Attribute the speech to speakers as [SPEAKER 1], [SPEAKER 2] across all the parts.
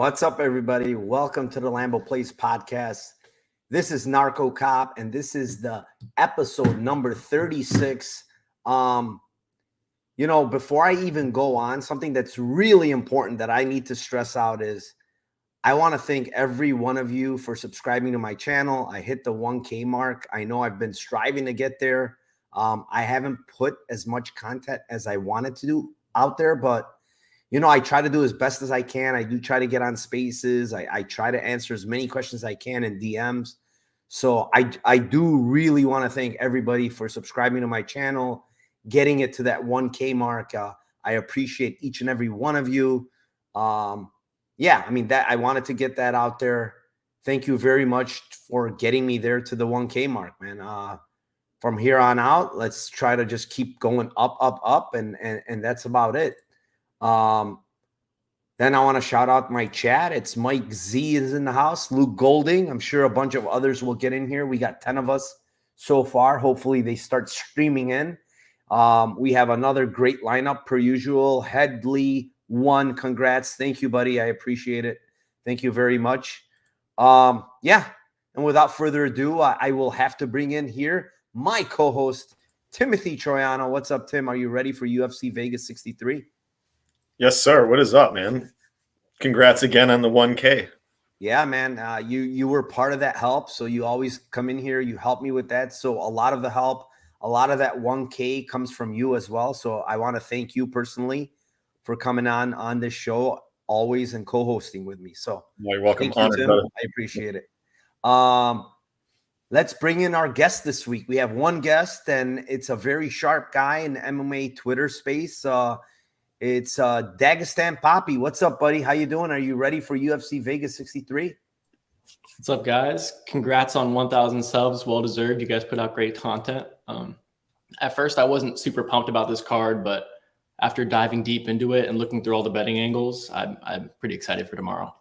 [SPEAKER 1] What's up, everybody? Welcome to the Lambo Place podcast. This is Narco Cop, and this is the episode number 36. Before I even go on, something that's really important that I need to stress out is I want to thank every one of you for subscribing to my channel. I hit the 1K mark. I know I've been striving to get there. I haven't put as much content as I wanted to do out there, but I try to do as best as I can. I do try to get on spaces. I try to answer as many questions as I can in DMs. So I do really want to thank everybody for subscribing to my channel, getting it to that 1K mark. I appreciate each and every one of you. That I wanted to get that out there. Thank you very much for getting me there to the 1K mark, man. From here on out, let's try to just keep going up, and that's about it. Then I want to shout out my chat. It's Mike Z is in the house. Luke Golding. I'm sure a bunch of others will get in here. We got 10 of us so far. Hopefully they start streaming in. We have another great lineup per usual. Headley won. Congrats. Thank you, buddy. I appreciate it. Thank you very much. And without further ado, I will have to bring in here my co-host, Timothy Troiano. What's up, Tim? Are you ready for UFC Vegas 63?
[SPEAKER 2] Yes, sir. What is up, man? Congrats again on the 1K.
[SPEAKER 1] Yeah, man. You were part of that help. So you always come in here. You help me with that. So a lot of the help, a lot of that 1K comes from you as well. So I want to thank you personally for coming on this show always and co-hosting with me. So
[SPEAKER 2] you're welcome.
[SPEAKER 1] Thank you, Tim. I appreciate it. Let's bring in our guest this week. We have one guest, and it's a very sharp guy in the MMA Twitter space. It's Dagestan Poppy. What's up, buddy? How you doing? Are you ready for UFC Vegas 63?
[SPEAKER 3] What's up, guys? Congrats on 1,000 subs. Well deserved. You guys put out great content. At first, I wasn't super pumped about this card, but after diving deep into it and looking through all the betting angles, I'm pretty excited for tomorrow.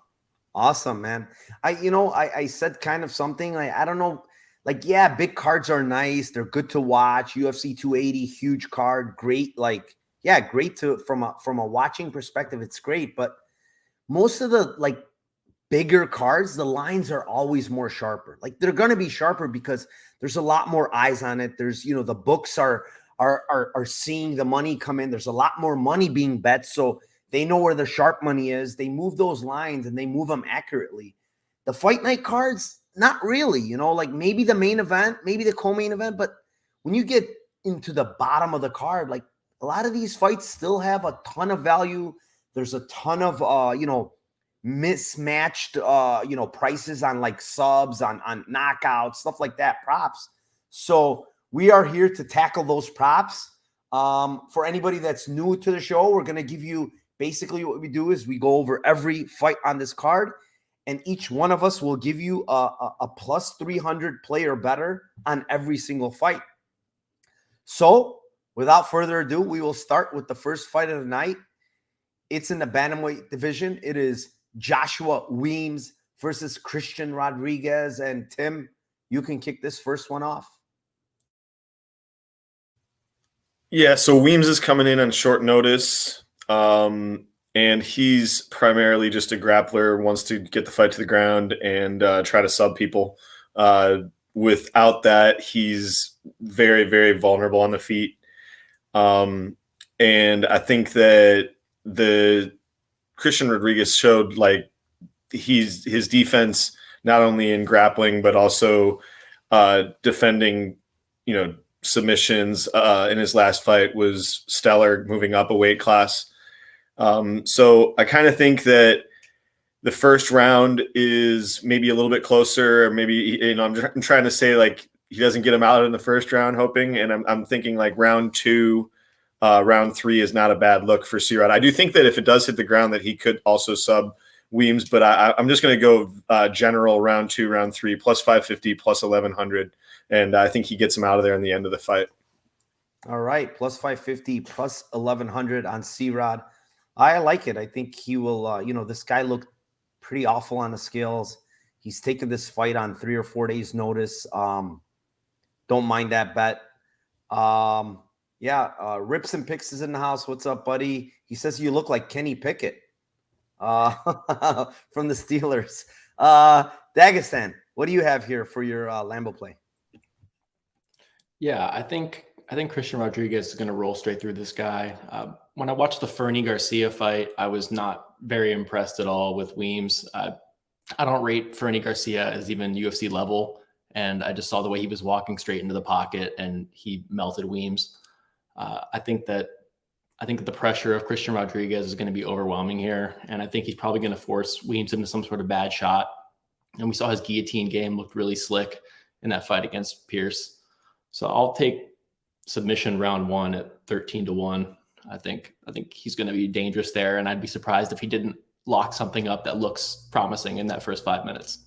[SPEAKER 1] Awesome, man. I said kind of something like, I don't know, like, yeah, big cards are nice. They're good to watch. UFC 280, huge card, great. Like, yeah, great from a watching perspective. It's great, but most of the bigger cards, the lines are always more sharper. Like, they're going to be sharper because there's a lot more eyes on it. There's, the books are seeing the money come in. There's a lot more money being bet, so they know where the sharp money is. They move those lines and they move them accurately. The fight night cards, not really. Like maybe the main event, maybe the co-main event, but when you get into the bottom of the card, like, a lot of these fights still have a ton of value. There's a ton of, mismatched, prices on like subs, on knockouts, stuff like that, props. So we are here to tackle those props. For anybody that's new to the show, we're going to give you basically what we do is we go over every fight on this card, and each one of us will give you a plus 300 play or better on every single fight. So without further ado, we will start with the first fight of the night. It's in the bantamweight division. It is Joshua Weems versus Christian Rodriguez. And Tim, you can kick this first one off.
[SPEAKER 2] Yeah, so Weems is coming in on short notice, and he's primarily just a grappler, wants to get the fight to the ground and try to sub people. Without that, he's very, very vulnerable on the feet. And I think that the Christian Rodriguez showed his defense, not only in grappling, but also defending, submissions in his last fight was stellar, moving up a weight class. So I kind of think that the first round is maybe a little bit closer. Maybe, I'm trying to say he doesn't get him out in the first round, hoping. And I'm thinking round 2, round 3 is not a bad look for C-Rod. I do think that if it does hit the ground that he could also sub Weems, but I'm just going to go general round 2, round 3, plus 550, plus 1,100. And I think he gets him out of there in the end of the fight.
[SPEAKER 1] All right. Plus 550, plus 1,100 on C-Rod. I like it. I think he will, this guy looked pretty awful on the scales. He's taken this fight on 3 or 4 days notice. Don't mind that bet. Rips and Picks is in the house. What's up, buddy? He says you look like Kenny Pickett. from the Steelers. Dagestan, what do you have here for your Lambo play?
[SPEAKER 3] Yeah, I think Christian Rodriguez is going to roll straight through this guy. When I watched the Fernie Garcia fight, I was not very impressed at all with Weems. I don't rate Fernie Garcia as even UFC level, and I just saw the way he was walking straight into the pocket and he melted Weems. I think that the pressure of Christian Rodriguez is going to be overwhelming here, and I think he's probably going to force Weems into some sort of bad shot. And we saw his guillotine game looked really slick in that fight against Pierce. So I'll take submission round 1 at 13-1. I think he's going to be dangerous there, and I'd be surprised if he didn't lock something up that looks promising in that first 5 minutes.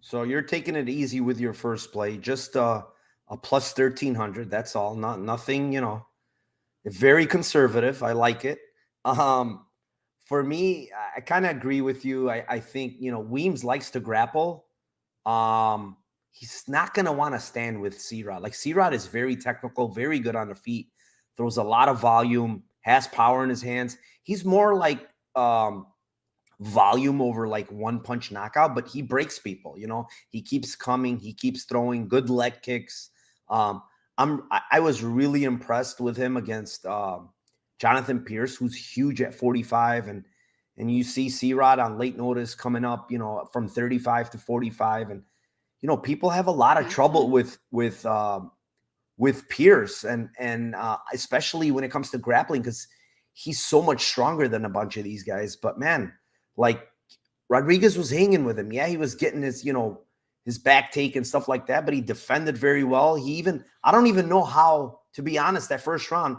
[SPEAKER 1] So you're taking it easy with your first play, just a plus 1300. That's all. Nothing, very conservative. I like it. For me, I kind of agree with you. I think, Weems likes to grapple. He's not going to want to stand with C-Rod. Like, C-Rod is very technical, very good on the feet, throws a lot of volume, has power in his hands. He's more like volume over like one punch knockout, but he breaks people. He keeps coming, he keeps throwing good leg kicks. I was really impressed with him against Jonathan Pierce, who's huge at 45, and you see C-Rod on late notice coming up, from 35 to 45, and people have a lot of trouble with Pierce, and especially when it comes to grappling, because he's so much stronger than a bunch of these guys. But man, like, Rodriguez was hanging with him. Yeah, he was getting his back take and stuff like that, but he defended very well. I don't even know how, to be honest, that first round,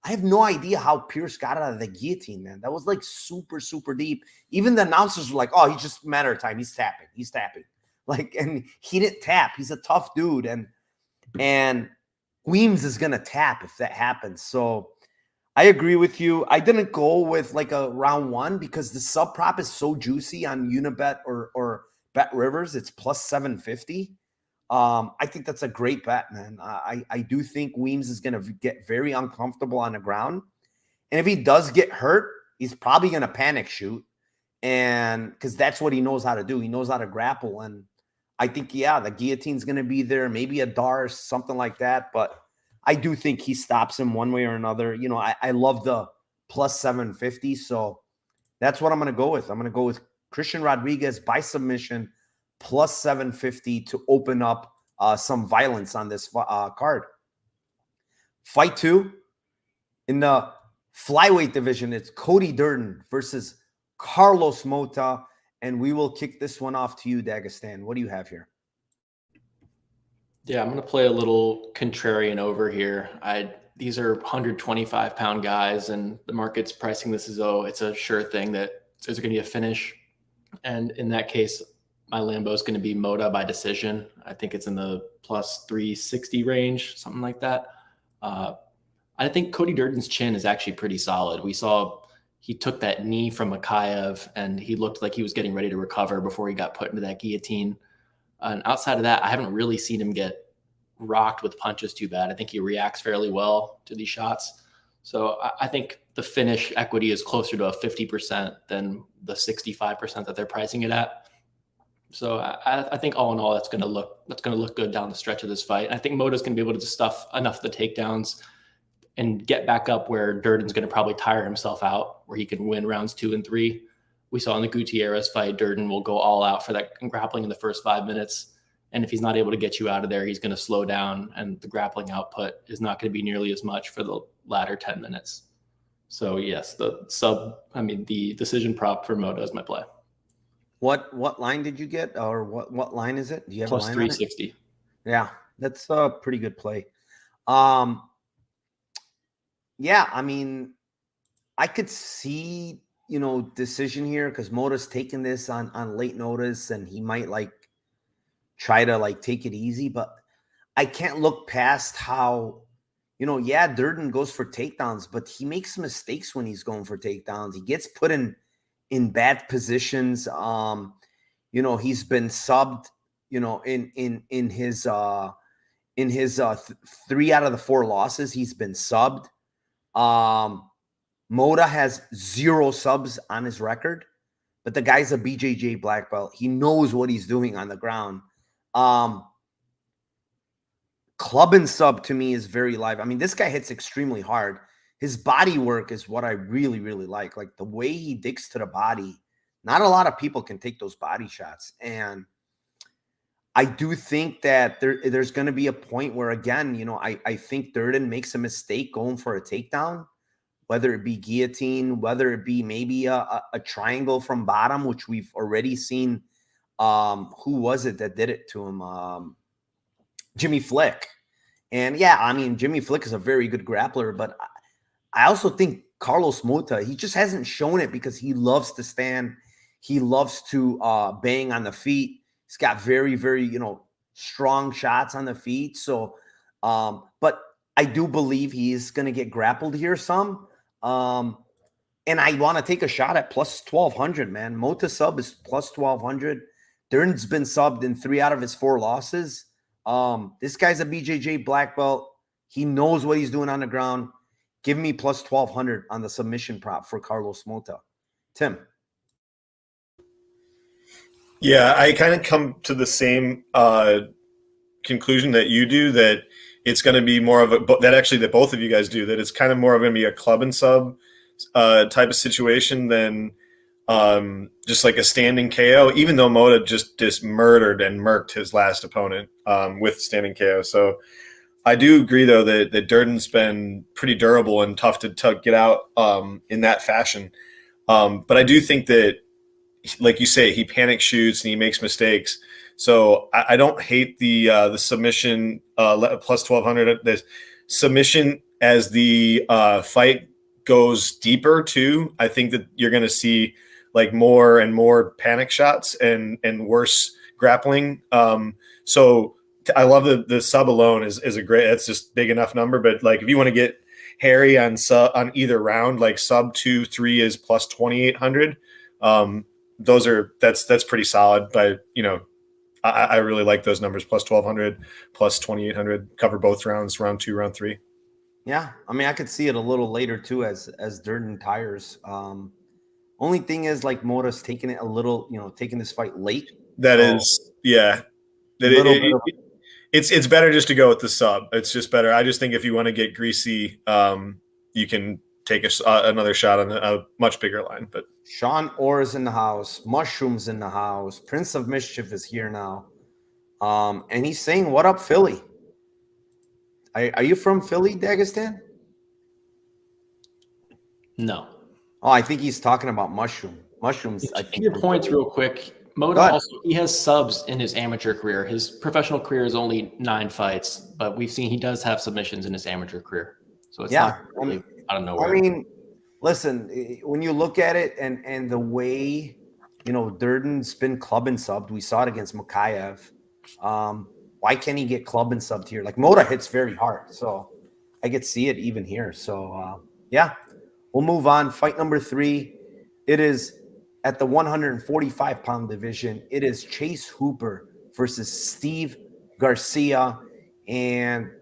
[SPEAKER 1] I have no idea how Pierce got out of the guillotine, man. That was like super, super deep. Even the announcers were like, oh, he's just a matter of time. He's tapping. Like, and he didn't tap. He's a tough dude. And Weems is going to tap if that happens. So I agree with you. I didn't go with like a round 1 because the sub prop is so juicy on Unibet or Bet Rivers. It's plus 750. I think that's a great bet, man. I do think Weems is going to get very uncomfortable on the ground. And if he does get hurt, he's probably going to panic shoot. And because that's what he knows how to do. He knows how to grapple. And I think, the guillotine's going to be there, maybe a Dars, something like that. But I do think he stops him one way or another. I love the plus 750. So that's what I'm going to go with. I'm going to go with Christian Rodriguez by submission, plus 750 to open up some violence on this card. Fight 2 in the flyweight division. It's Cody Durden versus Carlos Mota. And we will kick this one off to you, Dagestan. What do you have here?
[SPEAKER 3] Yeah, I'm going to play a little contrarian over here. These are 125-pound guys, and the market's pricing this as though it's a sure thing that there's going to be a finish. And in that case, my Lambo is going to be Mota by decision. I think it's in the plus 360 range, something like that. I think Cody Durden's chin is actually pretty solid. We saw he took that knee from Makayev, and he looked like he was getting ready to recover before he got put into that guillotine. And outside of that, I haven't really seen him get rocked with punches too bad. I think he reacts fairly well to these shots. So I think the finish equity is closer to a 50% than the 65% that they're pricing it at. So I think all in all, that's going to look good down the stretch of this fight. And I think Mota's going to be able to stuff enough of the takedowns and get back up where Durden's going to probably tire himself out, where he can win rounds 2 and 3. We saw in the Gutierrez fight, Durden will go all out for that grappling in the first 5 minutes. And if he's not able to get you out of there, he's going to slow down, and the grappling output is not going to be nearly as much for the latter 10 minutes. So yes, the decision prop for Mota is my play.
[SPEAKER 1] What line did you get, or what line is it? Do you have
[SPEAKER 3] plus
[SPEAKER 1] a line
[SPEAKER 3] 360?
[SPEAKER 1] Yeah, that's a pretty good play. Yeah, I mean, I could see, decision here because Mota's taking this on late notice, and he might try to take it easy, but I can't look past how, Durden goes for takedowns, but he makes mistakes when he's going for takedowns. He gets put in bad positions. He's been subbed, in his 3 out of the 4 losses, he's been subbed. Moda has 0 subs on his record, but the guy's a BJJ black belt. He knows what he's doing on the ground. Club and sub to me is very live. I mean, this guy hits extremely hard. His body work is what I really, really like. Like the way he digs to the body. Not a lot of people can take those body shots. And I do think that there's going to be a point where, again, you know, I think Durden makes a mistake going for a takedown, whether it be guillotine, whether it be maybe a triangle from bottom, which we've already seen. Who was it that did it to him? Jimmy Flick. And yeah, I mean, Jimmy Flick is a very good grappler, but I also think Carlos Mota, he just hasn't shown it because he loves to stand. He loves to bang on the feet. He's got very, very, you know, strong shots on the feet. So, but I do believe he's going to get grappled here some. And I want to take a shot at plus 1,200, man. Mota sub is plus 1,200. Dern's been subbed in 3 out of his 4 losses. This guy's a BJJ black belt. He knows what he's doing on the ground. Give me plus 1,200 on the submission prop for Carlos Mota. Tim.
[SPEAKER 2] Yeah, I kind of come to the same conclusion that you do, that it's going to be more of that both of you guys do, that it's kind of more going to be a club and sub type of situation than just like a standing KO, even though Mota just murdered and murked his last opponent with standing KO. So I do agree, though, that Durden's been pretty durable and tough to get out in that fashion. But I do think that, like you say, he panic shoots and he makes mistakes. So I don't hate the submission plus 1,200. The submission as the fight goes deeper too. I think that you're going to see like more and more panic shots and worse grappling. So I love the sub alone is a great. It's just big enough number. But like if you want to get hairy on either round, like sub 2-3 is plus 2,800. That's pretty solid. But you know, I really like those numbers, plus 1,200, plus 2,800, cover both rounds, round 2, round 3.
[SPEAKER 1] Yeah, I mean, I could see it a little later too as Durden tires. Only thing is, like, Mota's taking it a little, you know, taking this fight late.
[SPEAKER 2] It's better just to go with the sub. It's just better. I just think if you want to get greasy, you can take another shot on a much bigger line. But
[SPEAKER 1] Sean Orr is in the house. Mushrooms in the house. Prince of Mischief is here now. And he's saying, "What up, Philly?" Are you from Philly, Dagestan?
[SPEAKER 3] No.
[SPEAKER 1] Oh, I think he's talking about mushrooms. I think
[SPEAKER 3] your points real quick. Mota also, he has subs in his amateur career. His professional career is only 9 fights, but we've seen he does have submissions in his amateur career. So it's not really out of nowhere.
[SPEAKER 1] I mean, listen, when you look at it and the way, you know, Durden's been club and subbed, we saw it against Makayev. Why can't he get club and subbed here? Like, Mota hits very hard, so I could see it even here. So yeah, we'll move on. Fight number 3. It is at the 145-pound division. It is Chase Hooper versus Steve Garcia. And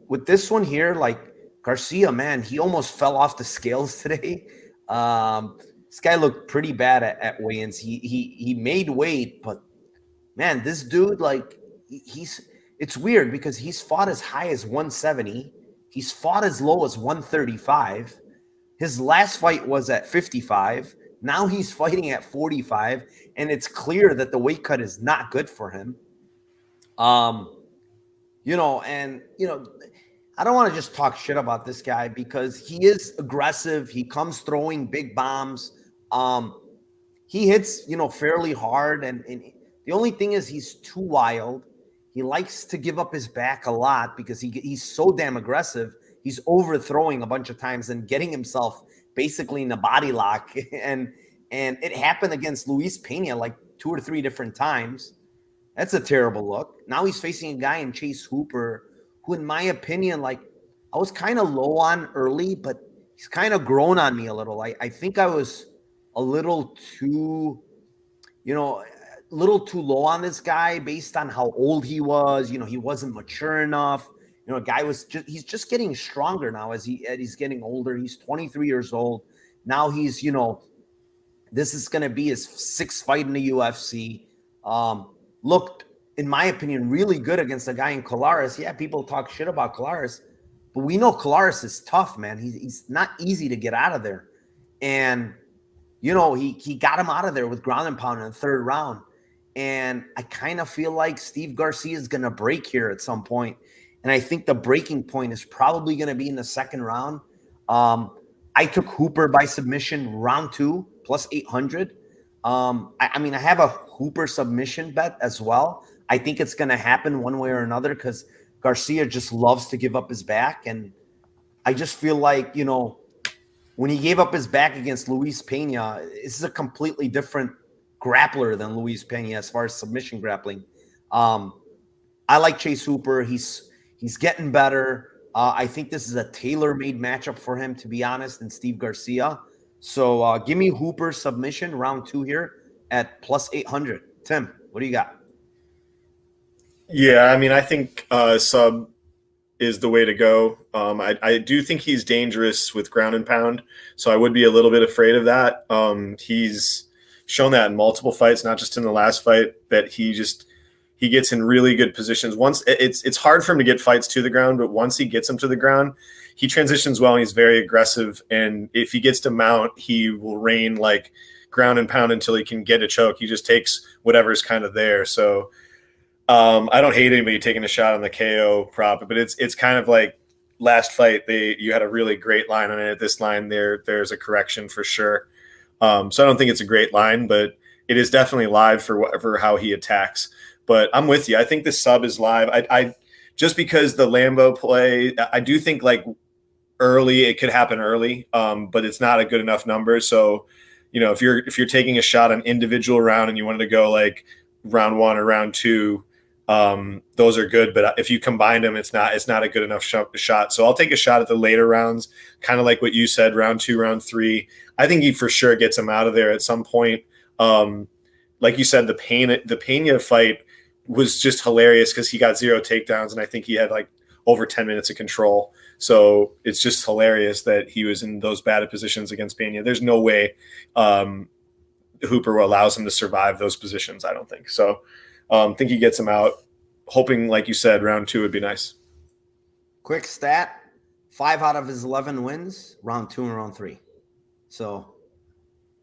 [SPEAKER 1] with this one here, like, Garcia, man, he almost fell off the scales today. This guy looked pretty bad at weigh-ins. He made weight, but man, this dude, like, it's weird because he's fought as high as 170. He's fought as low as 135. His last fight was at 55. Now he's fighting at 45, and it's clear that the weight cut is not good for him. You know, and, you know, I don't want to just talk shit about this guy because he is aggressive. He comes throwing big bombs. He hits, you know, fairly hard. And the only thing is he's too wild. He likes to give up his back a lot because he's so damn aggressive. He's overthrowing a bunch of times and getting himself basically in a body lock. And it happened against Luis Pena like 2 or 3 different times. That's a terrible look. Now he's facing a guy in Chase Hooper who, in my opinion, like, I was kind of low on early, but he's kind of grown on me a little. I think I was a little too, you know, a little too low on this guy based on how old he was. You know, he wasn't mature enough. You know, a guy he's just getting stronger now as he's getting older. He's 23 years old. Now he's, you know, this is going to be his 6th fight in the UFC. Looked, in my opinion, really good against a guy in Kolaris. Yeah, people talk shit about Kolaris, but we know Kolaris is tough, man. He's not easy to get out of there. And, you know, he got him out of there with ground and pound in the 3rd round. And I kind of feel like Steve Garcia is going to break here at some point. And I think the breaking point is probably going to be in the 2nd round. I took Hooper by submission round 2 plus 800. I mean, I have a Hooper submission bet as well. I think it's going to happen one way or another because Garcia just loves to give up his back. And I just feel like, you know, when he gave up his back against Luis Pena, this is a completely different grappler than Luis Pena as far as submission grappling. I like Chase Hooper. He's getting better. I think this is a tailor-made matchup for him, to be honest, and Steve Garcia. So give me Hooper submission round 2 here at plus 800. Tim, what do you got?
[SPEAKER 2] Yeah, I mean, I think sub is the way to go. I do think he's dangerous with ground and pound, so I would be a little bit afraid of that. He's shown that in multiple fights, not just in the last fight, that he gets in really good positions. Once it's hard for him to get fights to the ground, but once he gets them to the ground, he transitions well and he's very aggressive. And if he gets to mount, he will rain like ground and pound until he can get a choke. He just takes whatever's kind of there. So I don't hate anybody taking a shot on the KO prop, but it's kind of like last fight you had a really great line on it. At this line there's a correction for sure. So I don't think it's a great line, but it is definitely live for how he attacks. But I'm with you. I think the sub is live. I just because the Lambo play, I do think like early it could happen early, but it's not a good enough number. So, you know, if you're taking a shot on individual round and you wanted to go like round 1 or round 2, those are good. But if you combine them, it's not a good enough shot. So I'll take a shot at the later rounds, kind of like what you said, round 2, round 3. I think he for sure gets him out of there at some point. Like you said, the Pena fight was just hilarious because he got 0 takedowns, and I think he had like over 10 minutes of control. So it's just hilarious that he was in those bad positions against Pena. There's no way Hooper allows him to survive those positions, I don't think. So I think he gets him out. Hoping, like you said, round 2 would be nice.
[SPEAKER 1] Quick stat, 5 out of his 11 wins, round 2 and round 3. So,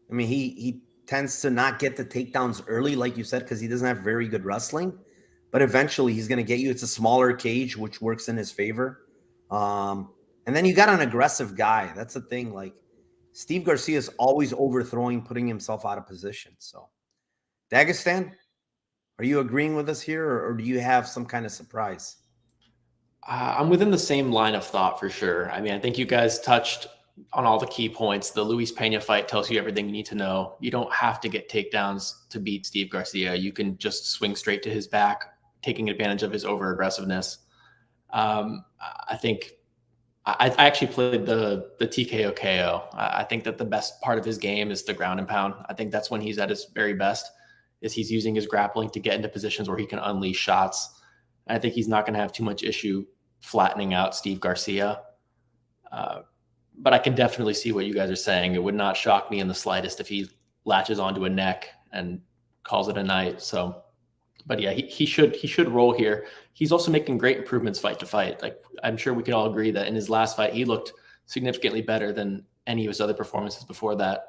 [SPEAKER 1] I mean, he tends to not get the takedowns early, like you said, because he doesn't have very good wrestling. But eventually he's going to get you. It's a smaller cage, which works in his favor. And then you got an aggressive guy. That's the thing. Like, Steve Garcia is always overthrowing, putting himself out of position. So, Dagestan, are you agreeing with us here, or do you have some kind of surprise?
[SPEAKER 3] I'm within the same line of thought for sure. I mean, I think you guys touched on all the key points. The Luis Pena fight tells you everything you need to know. You don't have to get takedowns to beat Steve Garcia. You can just swing straight to his back, taking advantage of his over aggressiveness. I think I actually played the TKO KO. I think that the best part of his game is the ground and pound. I think that's when he's at his very best, is he's using his grappling to get into positions where he can unleash shots. And I think he's not going to have too much issue flattening out Steve Garcia. But I can definitely see what you guys are saying. It would not shock me in the slightest if he latches onto a neck and calls it a night. So, but yeah, he should roll here. He's also making great improvements fight to fight. Like, I'm sure we can all agree that in his last fight, he looked significantly better than any of his other performances before that.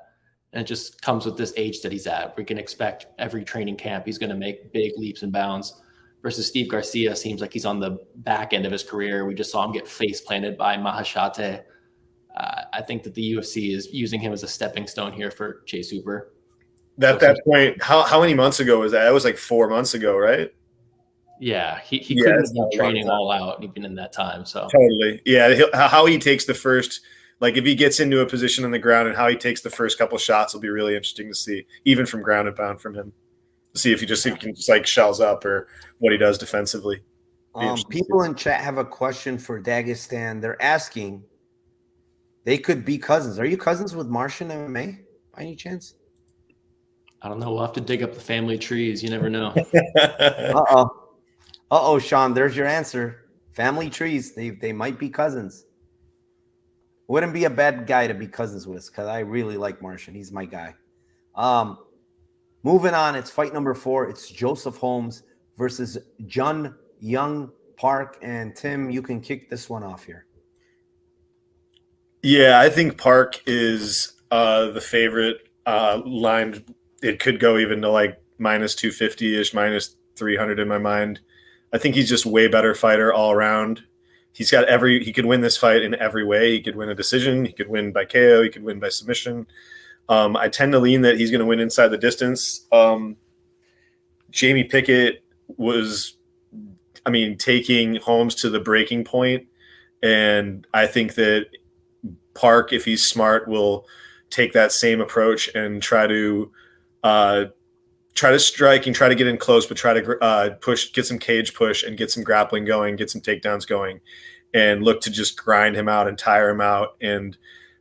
[SPEAKER 3] And it just comes with this age that he's at. We can expect every training camp he's going to make big leaps and bounds. Versus Steve Garcia seems like he's on the back end of his career. We just saw him get face planted by Mahashate. I think that the UFC is using him as a stepping stone here for Chase Hooper.
[SPEAKER 2] That point, how many months ago was that? That was like 4 months ago, right?
[SPEAKER 3] Yeah, he couldn't have been training all out even in that time. So
[SPEAKER 2] totally, yeah. How he takes the first, like if he gets into a position on the ground and how he takes the first couple shots will be really interesting to see, even from ground and pound from him. See if he can just like shells up or what he does defensively.
[SPEAKER 1] People in chat have a question for Dagestan. They're asking, they could be cousins. Are you cousins with Martian MMA by any chance?
[SPEAKER 3] I don't know. We'll have to dig up the family trees. You never know.
[SPEAKER 1] Uh-oh, Sean, there's your answer. Family trees, they might be cousins. Wouldn't be a bad guy to be cousins with because I really like Martian. He's my guy. Moving on, it's fight number 4. It's Joseph Holmes versus Jun Young Park. And Tim, you can kick this one off here.
[SPEAKER 2] Yeah, I think Park is the favorite. Line, it could go even to like minus 250-ish, minus 300 in my mind. I think he's just way better fighter all around. He could win this fight in every way. He could win a decision. He could win by KO. He could win by submission. I tend to lean that he's going to win inside the distance. Jamie Pickett was, taking Holmes to the breaking point. And I think that Park, if he's smart, will take that same approach and try to strike and try to get in close, but try to push, get some cage push and get some grappling going, get some takedowns going, and look to just grind him out and tire him out. And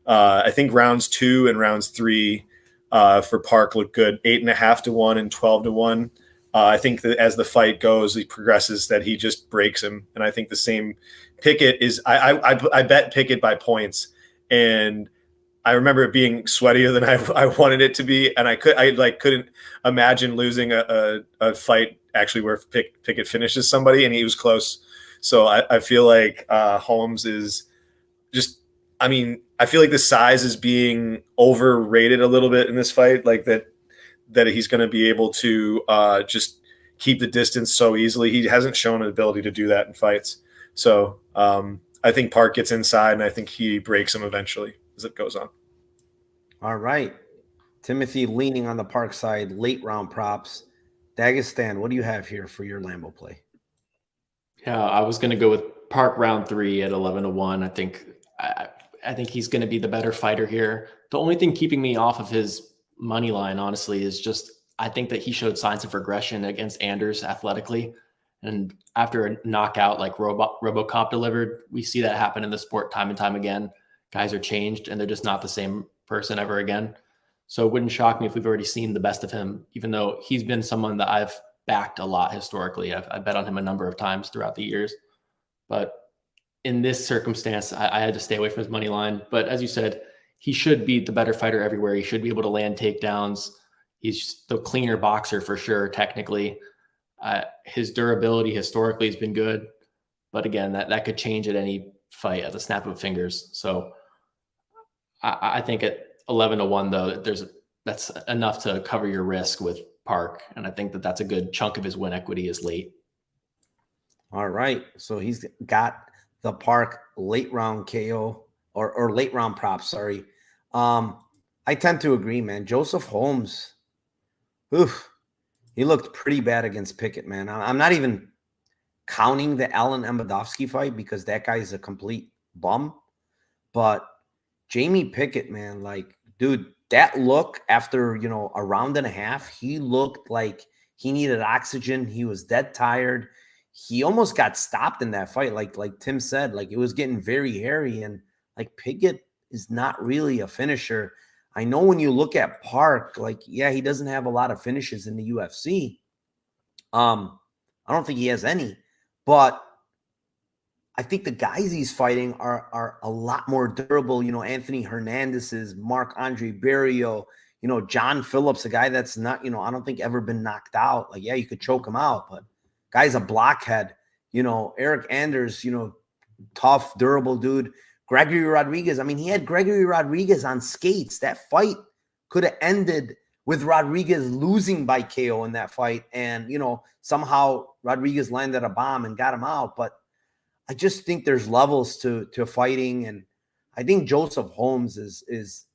[SPEAKER 2] I think rounds 2 and rounds 3 for Park look good. 8.5 to 1 and 12 to 1. I think that as the fight goes, he progresses, that he just breaks him. And I think the same Pickett is. I bet Pickett by points, and I remember it being sweatier than I wanted it to be, and I couldn't imagine losing a fight actually where Pickett finishes somebody, and he was close. So I feel like Holmes is just. I feel like the size is being overrated a little bit in this fight, like that he's going to be able to just keep the distance so easily. He hasn't shown an ability to do that in fights. So I think Park gets inside, and I think he breaks him eventually as it goes on.
[SPEAKER 1] All right. Timothy leaning on the Park side, late round props. Dagestan, what do you have here for your Lambo play?
[SPEAKER 3] Yeah, I was going to go with Park round 3 at 11 to 1. I think he's going to be the better fighter here. The only thing keeping me off of his money line, honestly, is just I think that he showed signs of regression against Anders athletically. And after a knockout like RoboCop delivered, we see that happen in the sport time and time again. Guys are changed, and they're just not the same person ever again. So it wouldn't shock me if we've already seen the best of him, even though he's been someone that I've backed a lot historically. I've bet on him a number of times throughout the years. But in this circumstance, I had to stay away from his money line. But as you said, he should be the better fighter everywhere. He should be able to land takedowns. He's the cleaner boxer for sure, technically. His durability historically has been good. But again, that could change at any fight at the snap of fingers. So I think at 11 to 1, though, that's enough to cover your risk with Park. And I think that's a good chunk of his win equity is late.
[SPEAKER 1] All right. So he's got the Park late round KO or late round props. Sorry. I tend to agree, man. Joseph Holmes, he looked pretty bad against Pickett, man. I'm not even counting the Alan Embadovsky fight because that guy is a complete bum. But Jamie Pickett, man, like, dude, that look after, a round and a half, he looked like he needed oxygen. He was dead tired. He almost got stopped in that fight. Like Tim said, like it was getting very hairy, and like Pickett is not really a finisher. I know when you look at Park, like, yeah, he doesn't have a lot of finishes in the UFC. I don't think he has any, but I think the guys he's fighting are a lot more durable. Anthony Hernandez's, Marc-Andre Barrio, John Phillips, a guy that's not, I don't think ever been knocked out. Like, yeah, you could choke him out, but guy's a blockhead. Eric Anders, tough, durable dude. Gregory Rodriguez. He had Gregory Rodriguez on skates. That fight could have ended with Rodriguez losing by KO in that fight. And, somehow Rodriguez landed a bomb and got him out. But I just think there's levels to fighting. And I think Joseph Holmes is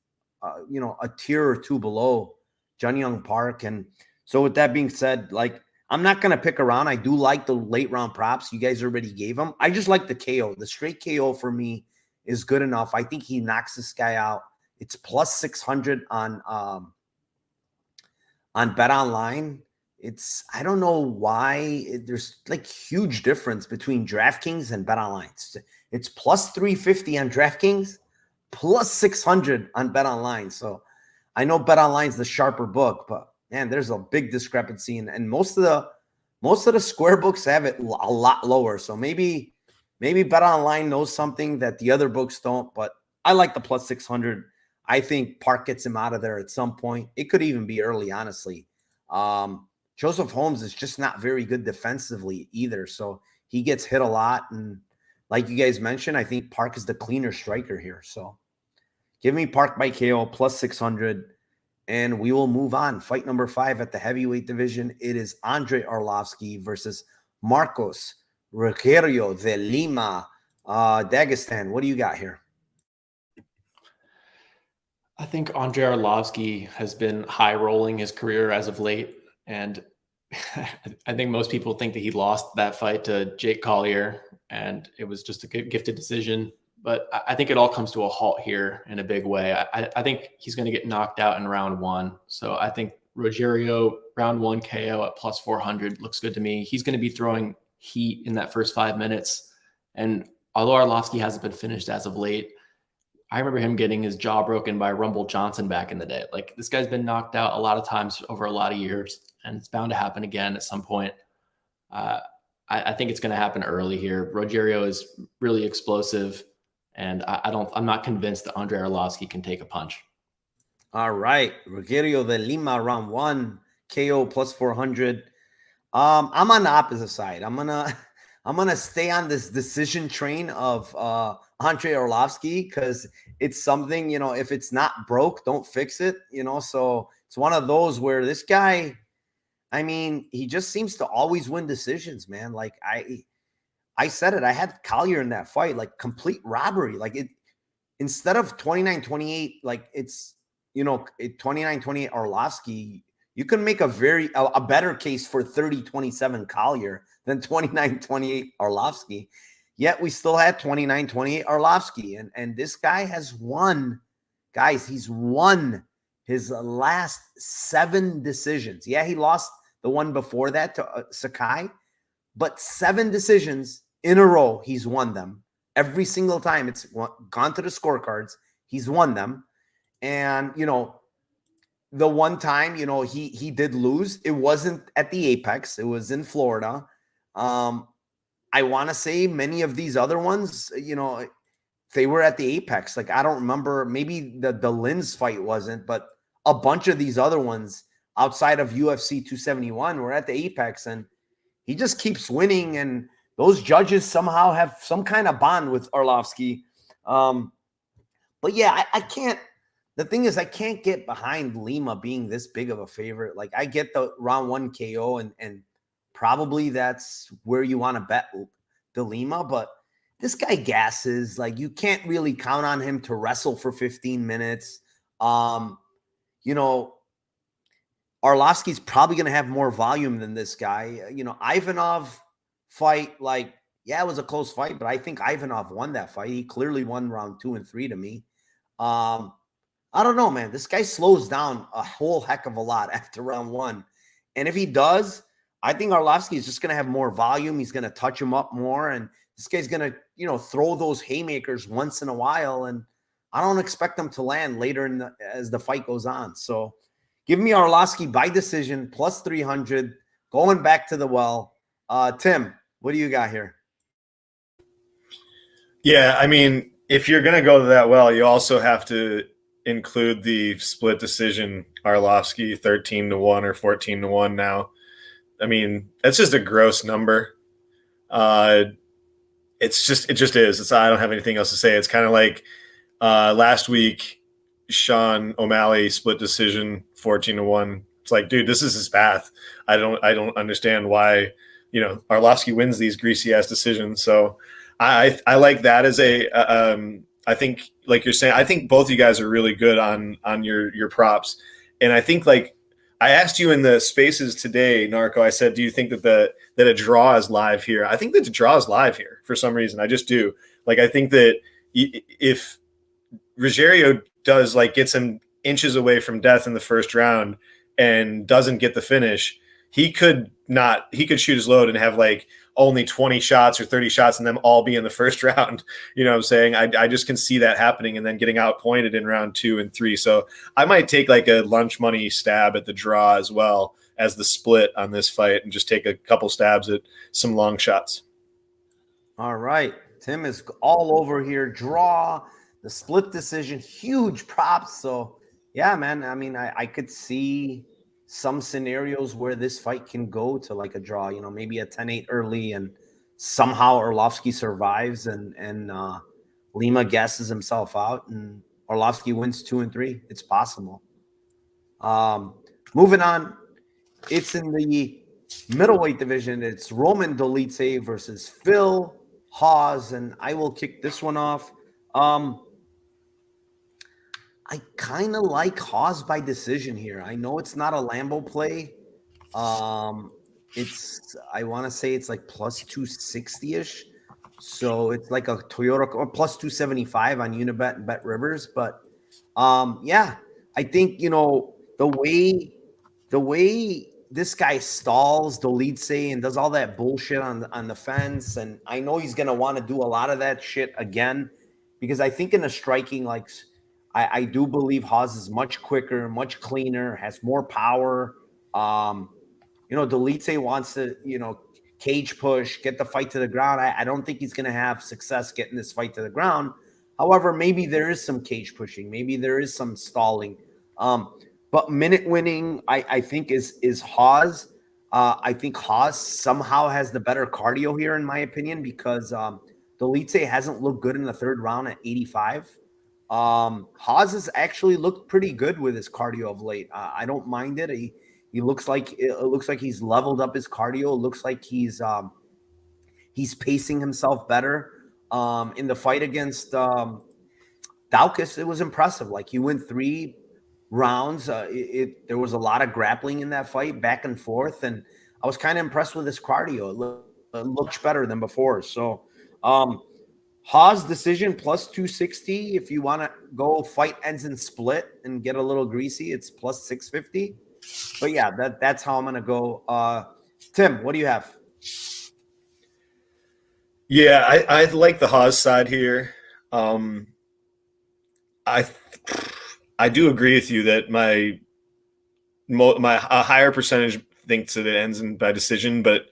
[SPEAKER 1] a tier or two below Jun Young Park. And so with that being said, like, I'm not going to pick around. I do like the late round props. You guys already gave them. I just like the KO. The straight KO for me is good enough. I think he knocks this guy out. It's plus 600 on Bet Online. I don't know why there's like huge difference between DraftKings and Bet Online. It's plus 350 on DraftKings, plus 600 on Bet Online. So I know Bet Online is the sharper book, but man, there's a big discrepancy, and most of the square books have it a lot lower. So maybe Maybe Bet Online knows something that the other books don't, but I like the plus 600. I think Park gets him out of there at some point. It could even be early, honestly. Joseph Holmes is just not very good defensively either. So he gets hit a lot. And like you guys mentioned, I think Park is the cleaner striker here. So give me Park by KO plus 600. And we will move on. Fight number 5 at the heavyweight division. It is Andre Arlovsky versus Marcos Rogerio de Lima. Dagestan, what do you got here?
[SPEAKER 3] I think Andre Arlovsky has been high rolling his career as of late. And I think most people think that he lost that fight to Jake Collier and it was just a gifted decision. But I think it all comes to a halt here in a big way. I think he's going to get knocked out in round 1. So I think Rogerio, round 1 KO at plus 400 looks good to me. He's going to be throwing heat in that first 5 minutes. And although Arlovsky hasn't been finished as of late, I remember him getting his jaw broken by Rumble Johnson back in the day. Like, this guy's been knocked out a lot of times over a lot of years, and it's bound to happen again at some point. I think it's going to happen early here. Rogerio is really explosive. And I'm not convinced that Andre Arlovsky can take a punch.
[SPEAKER 1] All right. Rogerio de Lima, round 1, KO plus 400. I'm on the opposite side. I'm gonna stay on this decision train of Andre Arlovsky because it's something, if it's not broke, don't fix it. So it's one of those where this guy, I mean, he just seems to always win decisions, man. Like I said it. I had Collier in that fight, like complete robbery. Like it, instead of 29-28, like it's, 29-28 Arlovsky, you can make a better case for 30-27 Collier than 29-28 Arlovsky. Yet we still had 29-28 Arlovsky. And this guy has won, guys, he's won his last 7 decisions. Yeah, he lost the one before that to Sakai, but 7 decisions in a row, he's won them. Every single time it's gone to the scorecards, he's won them. And, the one time, he did lose. It wasn't at the Apex. It was in Florida. I want to say many of these other ones, they were at the Apex. Like, I don't remember. Maybe the Linz fight wasn't, but a bunch of these other ones outside of UFC 271 were at the Apex. And he just keeps winning. And those judges somehow have some kind of bond with Arlovsky. But yeah, I can't. The thing is, I can't get behind Lima being this big of a favorite. Like, I get the round 1 KO, and probably that's where you want to bet the Lima. But this guy gasses. Like, you can't really count on him to wrestle for 15 minutes. Arlovsky's probably going to have more volume than this guy. Ivanov fight, like, yeah, it was a close fight, but I think Ivanov won that fight. He clearly won round 2 and 3 to me. I don't know, man. This guy slows down a whole heck of a lot after round 1. And if he does, I think Arlovsky is just going to have more volume. He's going to touch him up more. And this guy's going to, throw those haymakers once in a while. And I don't expect them to land later as the fight goes on. So give me Arlovsky by decision, plus 300, going back to the well. Tim, what do you got here?
[SPEAKER 2] Yeah, I mean, if you're going to go that well, you also have to include the split decision Arlovsky 13-1 or 14-1 now. I mean, that's just a gross number. It just is. I don't have anything else to say. It's kind of like last week, Sean O'Malley split decision 14-1. It's like, dude, this is his path. I don't understand why, Arlovsky wins these greasy ass decisions. So I like that as I think, like you're saying, I think both you guys are really good on your props. And I think, like, I asked you in the spaces today, Narco, I said, do you think that a draw is live here? I think that the draw is live here for some reason. I just do. Like, I think that if Rogerio does, like, gets him inches away from death in the first round and doesn't get the finish, he could shoot his load and have, like, only 20 shots or 30 shots and them all be in the first round. You know what I'm saying? I just can see that happening and then getting outpointed in round 2 and 3. So I might take, like, a lunch money stab at the draw as well as the split on this fight and just take a couple stabs at some long shots.
[SPEAKER 1] All right. Tim is all over here. Draw, the split decision, huge props. So, yeah, man. I mean, I could see some scenarios where this fight can go to like a draw, maybe a 10-8 early, and somehow Orlovsky survives and Lima gasses himself out and Orlovsky wins 2-3. It's possible. Moving on, it's in the middleweight division. It's Roman Dolidze versus Phil Hawes, and I will kick this one off. I kind of like Hawes by decision here. I know it's not a Lambo play. I want to say it's like plus 260-ish. So it's like a Toyota or plus 275 on Unibet and Bet Rivers. But yeah, I think, the way this guy stalls Dolidze and does all that bullshit on the fence, and I know he's gonna want to do a lot of that shit again, because I think in the striking, like I do believe Hawes is much quicker, much cleaner, has more power. Dolidze wants to, cage push, get the fight to the ground. I don't think he's gonna have success getting this fight to the ground. However, maybe there is some cage pushing, maybe there is some stalling. But minute winning, I think is Hawes. I think Hawes somehow has the better cardio here, in my opinion, because Dolidze hasn't looked good in the third round at 85. Hawes has actually looked pretty good with his cardio of late. I don't mind it. He looks like he's leveled up his cardio. It looks like he's pacing himself better. In the fight against Daukaus, it was impressive. Like, he went 3 rounds. There was a lot of grappling in that fight, back and forth, and I was kind of impressed with his cardio. It looked better than before. So, Hawes decision plus 260. If you want to go fight ends in split and get a little greasy, it's plus 650. But yeah, that's how I'm gonna go. Tim, what do you have?
[SPEAKER 2] Yeah, I like the Hawes side here. I do agree with you that my a higher percentage thinks that it ends by decision, but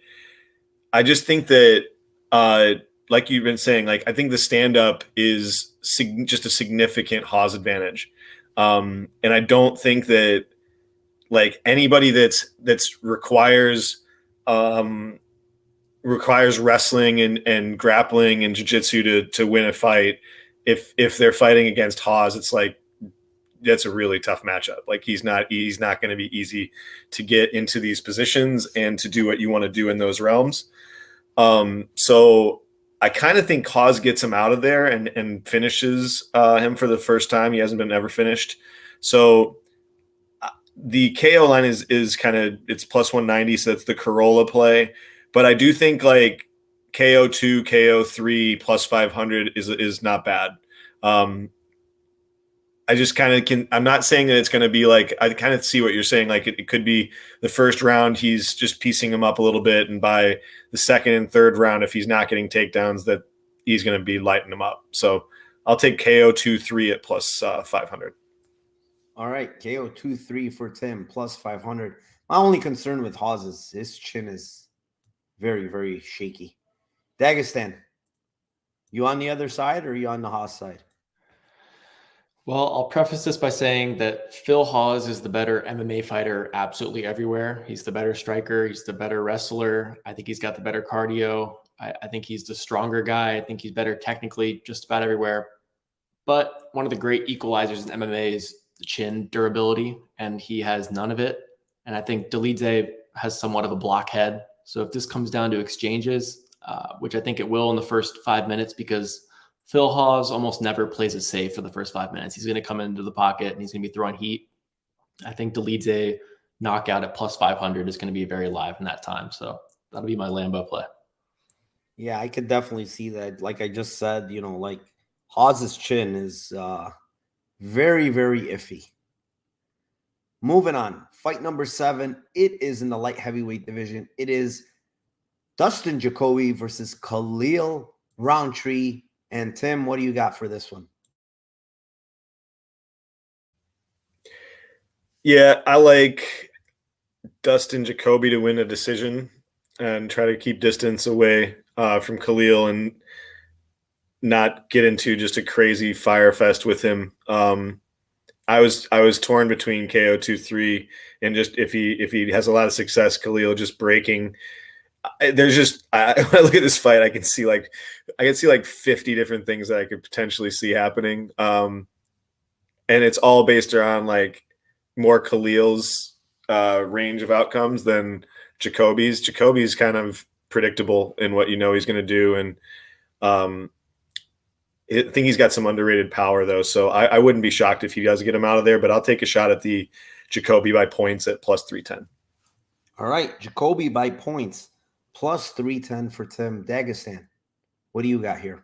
[SPEAKER 2] I just think that like you've been saying, like I think the stand up is just a significant Hawes advantage, and I don't think that like anybody that's requires wrestling and grappling and jiu-jitsu to win a fight, if they're fighting against Hawes, it's like that's a really tough matchup. Like he's not going to be easy to get into these positions and to do what you want to do in those realms. So I kind of think Hawes gets him out of there and finishes him for the first time. He hasn't been ever finished. So the KO line is kind of, it's plus 190. So that's the Corolla play. But I do think like KO2, KO3 plus 500 is not bad. I just kind of I'm not saying that it's going to be like, I kind of see what you're saying. Like it could be the first round, he's just piecing him up a little bit. And by the second and third round, if he's not getting takedowns, that he's going to be lighting him up. So I'll take KO 2-3 at plus 500.
[SPEAKER 1] All right. KO 2-3 for Tim plus 500. My only concern with Hawes is his chin is very, very shaky. Dagestan, you on the other side or are you on the Hawes side?
[SPEAKER 3] Well, I'll preface this by saying that Phil Hawes is the better MMA fighter absolutely everywhere. He's the better striker. He's the better wrestler. I think he's got the better cardio. I think he's the stronger guy. I think he's better technically just about everywhere. But one of the great equalizers in MMA is the chin durability, and he has none of it. And I think Dolidze has somewhat of a blockhead. So if this comes down to exchanges, which I think it will in the first 5 minutes, because Phil Hawes almost never plays it safe for the first 5 minutes. He's going to come into the pocket and he's going to be throwing heat. I think Dolidze knockout at plus 500 is going to be very live in that time. So that'll be my Lambo play.
[SPEAKER 1] Yeah, I could definitely see that. Like I just said, like Hawes's chin is very, very iffy. Moving on. Fight number 7. It is in the light heavyweight division. It is Dustin Jacoby versus Khalil Roundtree. And Tim, what do you got for this one?
[SPEAKER 2] Yeah, I like Dustin Jacoby to win a decision and try to keep distance away from Khalil. And not get into just a crazy fire fest with him. I was torn between KO 2-3 and just if he has a lot of success, Khalil just breaking. There's just when I look at this fight, I can see like 50 different things that I could potentially see happening. And it's all based around like more Khalil's range of outcomes than Jacoby's. Jacoby's kind of predictable in what you know he's going to do, and I think he's got some underrated power though. So I wouldn't be shocked if he does get him out of there. But I'll take a shot at the Jacoby by points at plus 310.
[SPEAKER 1] All right, Jacoby by points plus 310 for Tim. Dagestan, what do you got here?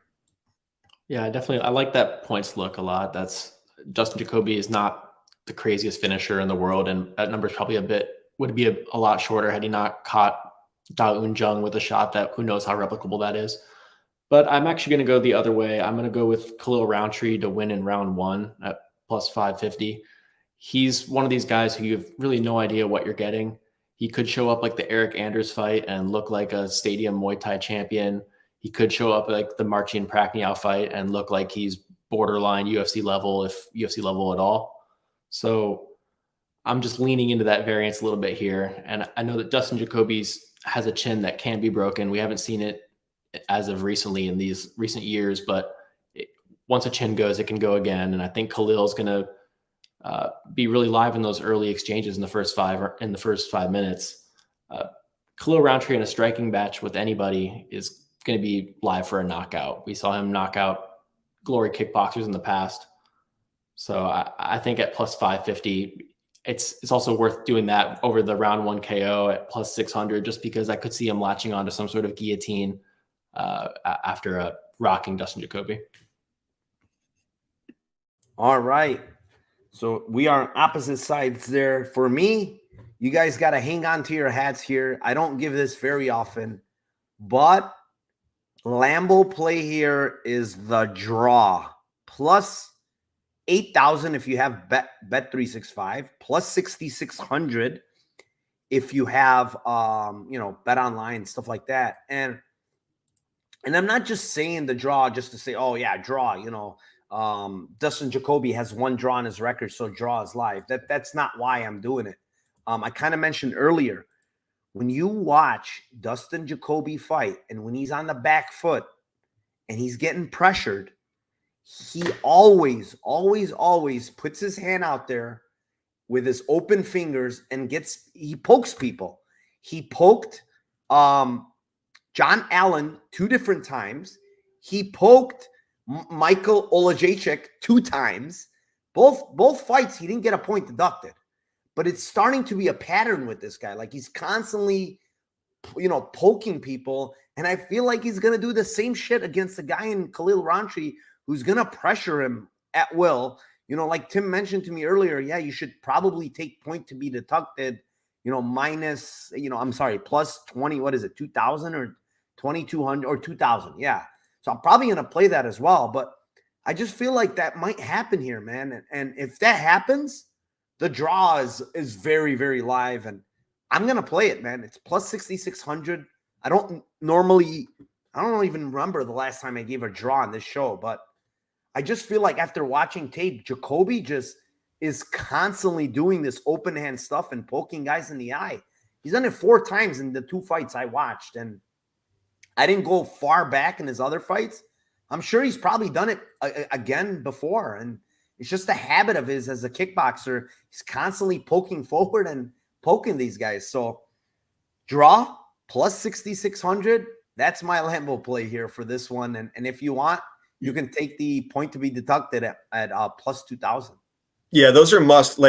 [SPEAKER 3] Yeah, definitely. I like that points look a lot. That's Justin Jacoby is not the craziest finisher in the world, and that number is probably would be a lot shorter had he not caught Da Un Jung with a shot that who knows how replicable that is. But I'm actually going to go the other way. I'm going to go with Khalil Roundtree to win in round 1 at plus 550. He's one of these guys who you have really no idea what you're getting. He could show up like the Eric Anders fight and look like a stadium Muay Thai champion. He could show up like the Marcin Prachniow fight and look like he's borderline UFC level, if UFC level at all. So I'm just leaning into that variance a little bit here. And I know that Dustin Jacoby's has a chin that can be broken. We haven't seen it as of recently in these recent years, but once a chin goes, it can go again. And I think Khalil's going to be really live in those early exchanges in the first 5 minutes. Khalil Roundtree in a striking match with anybody is going to be live for a knockout. We saw him knock out glory kickboxers in the past. So I think at plus 550, it's also worth doing that over the round 1 KO at plus 600, just because I could see him latching onto some sort of guillotine after rocking Dustin Jacoby.
[SPEAKER 1] All right. So we are on opposite sides there. For me, you guys got to hang on to your hats here. I don't give this very often, but Lambo play here is the draw. Plus 8,000 if you have Bet365, plus 6,600 if you have Bet Online, stuff like that. And I'm not just saying the draw just to say, oh yeah, draw, Dustin Jacoby has 1 draw on his record, so draw is live. That's not why I'm doing it. I kind of mentioned earlier, when you watch Dustin Jacoby fight and when he's on the back foot and he's getting pressured, he always puts his hand out there with his open fingers and he pokes people. He poked John Allen 2 different times. He poked Michael Olajaychik 2 times. Both fights, he didn't get a point deducted. But it's starting to be a pattern with this guy. Like he's constantly, poking people. And I feel like he's going to do the same shit against the guy in Khalil Roundtree who's going to pressure him at will. Like Tim mentioned to me earlier, yeah, you should probably take point to be deducted, minus, plus 20, what is it, 2,000 or 2,200 or 2,000. Yeah. So I'm probably going to play that as well. But I just feel like that might happen here, man. And if that happens, the draw is very, very live. And I'm going to play it, man. It's plus 6,600. I don't even remember the last time I gave a draw on this show, but I just feel like after watching tape, Jacoby just is constantly doing this open hand stuff and poking guys in the eye. He's done it 4 times in the 2 fights I watched. And I didn't go far back in his other fights. I'm sure he's probably done it again before. And it's just a habit of his as a kickboxer. He's constantly poking forward and poking these guys. So draw plus 6,600. That's my Lambo play here for this one. And if you want, you can take the point to be deducted at plus 2,000.
[SPEAKER 2] Yeah, those are must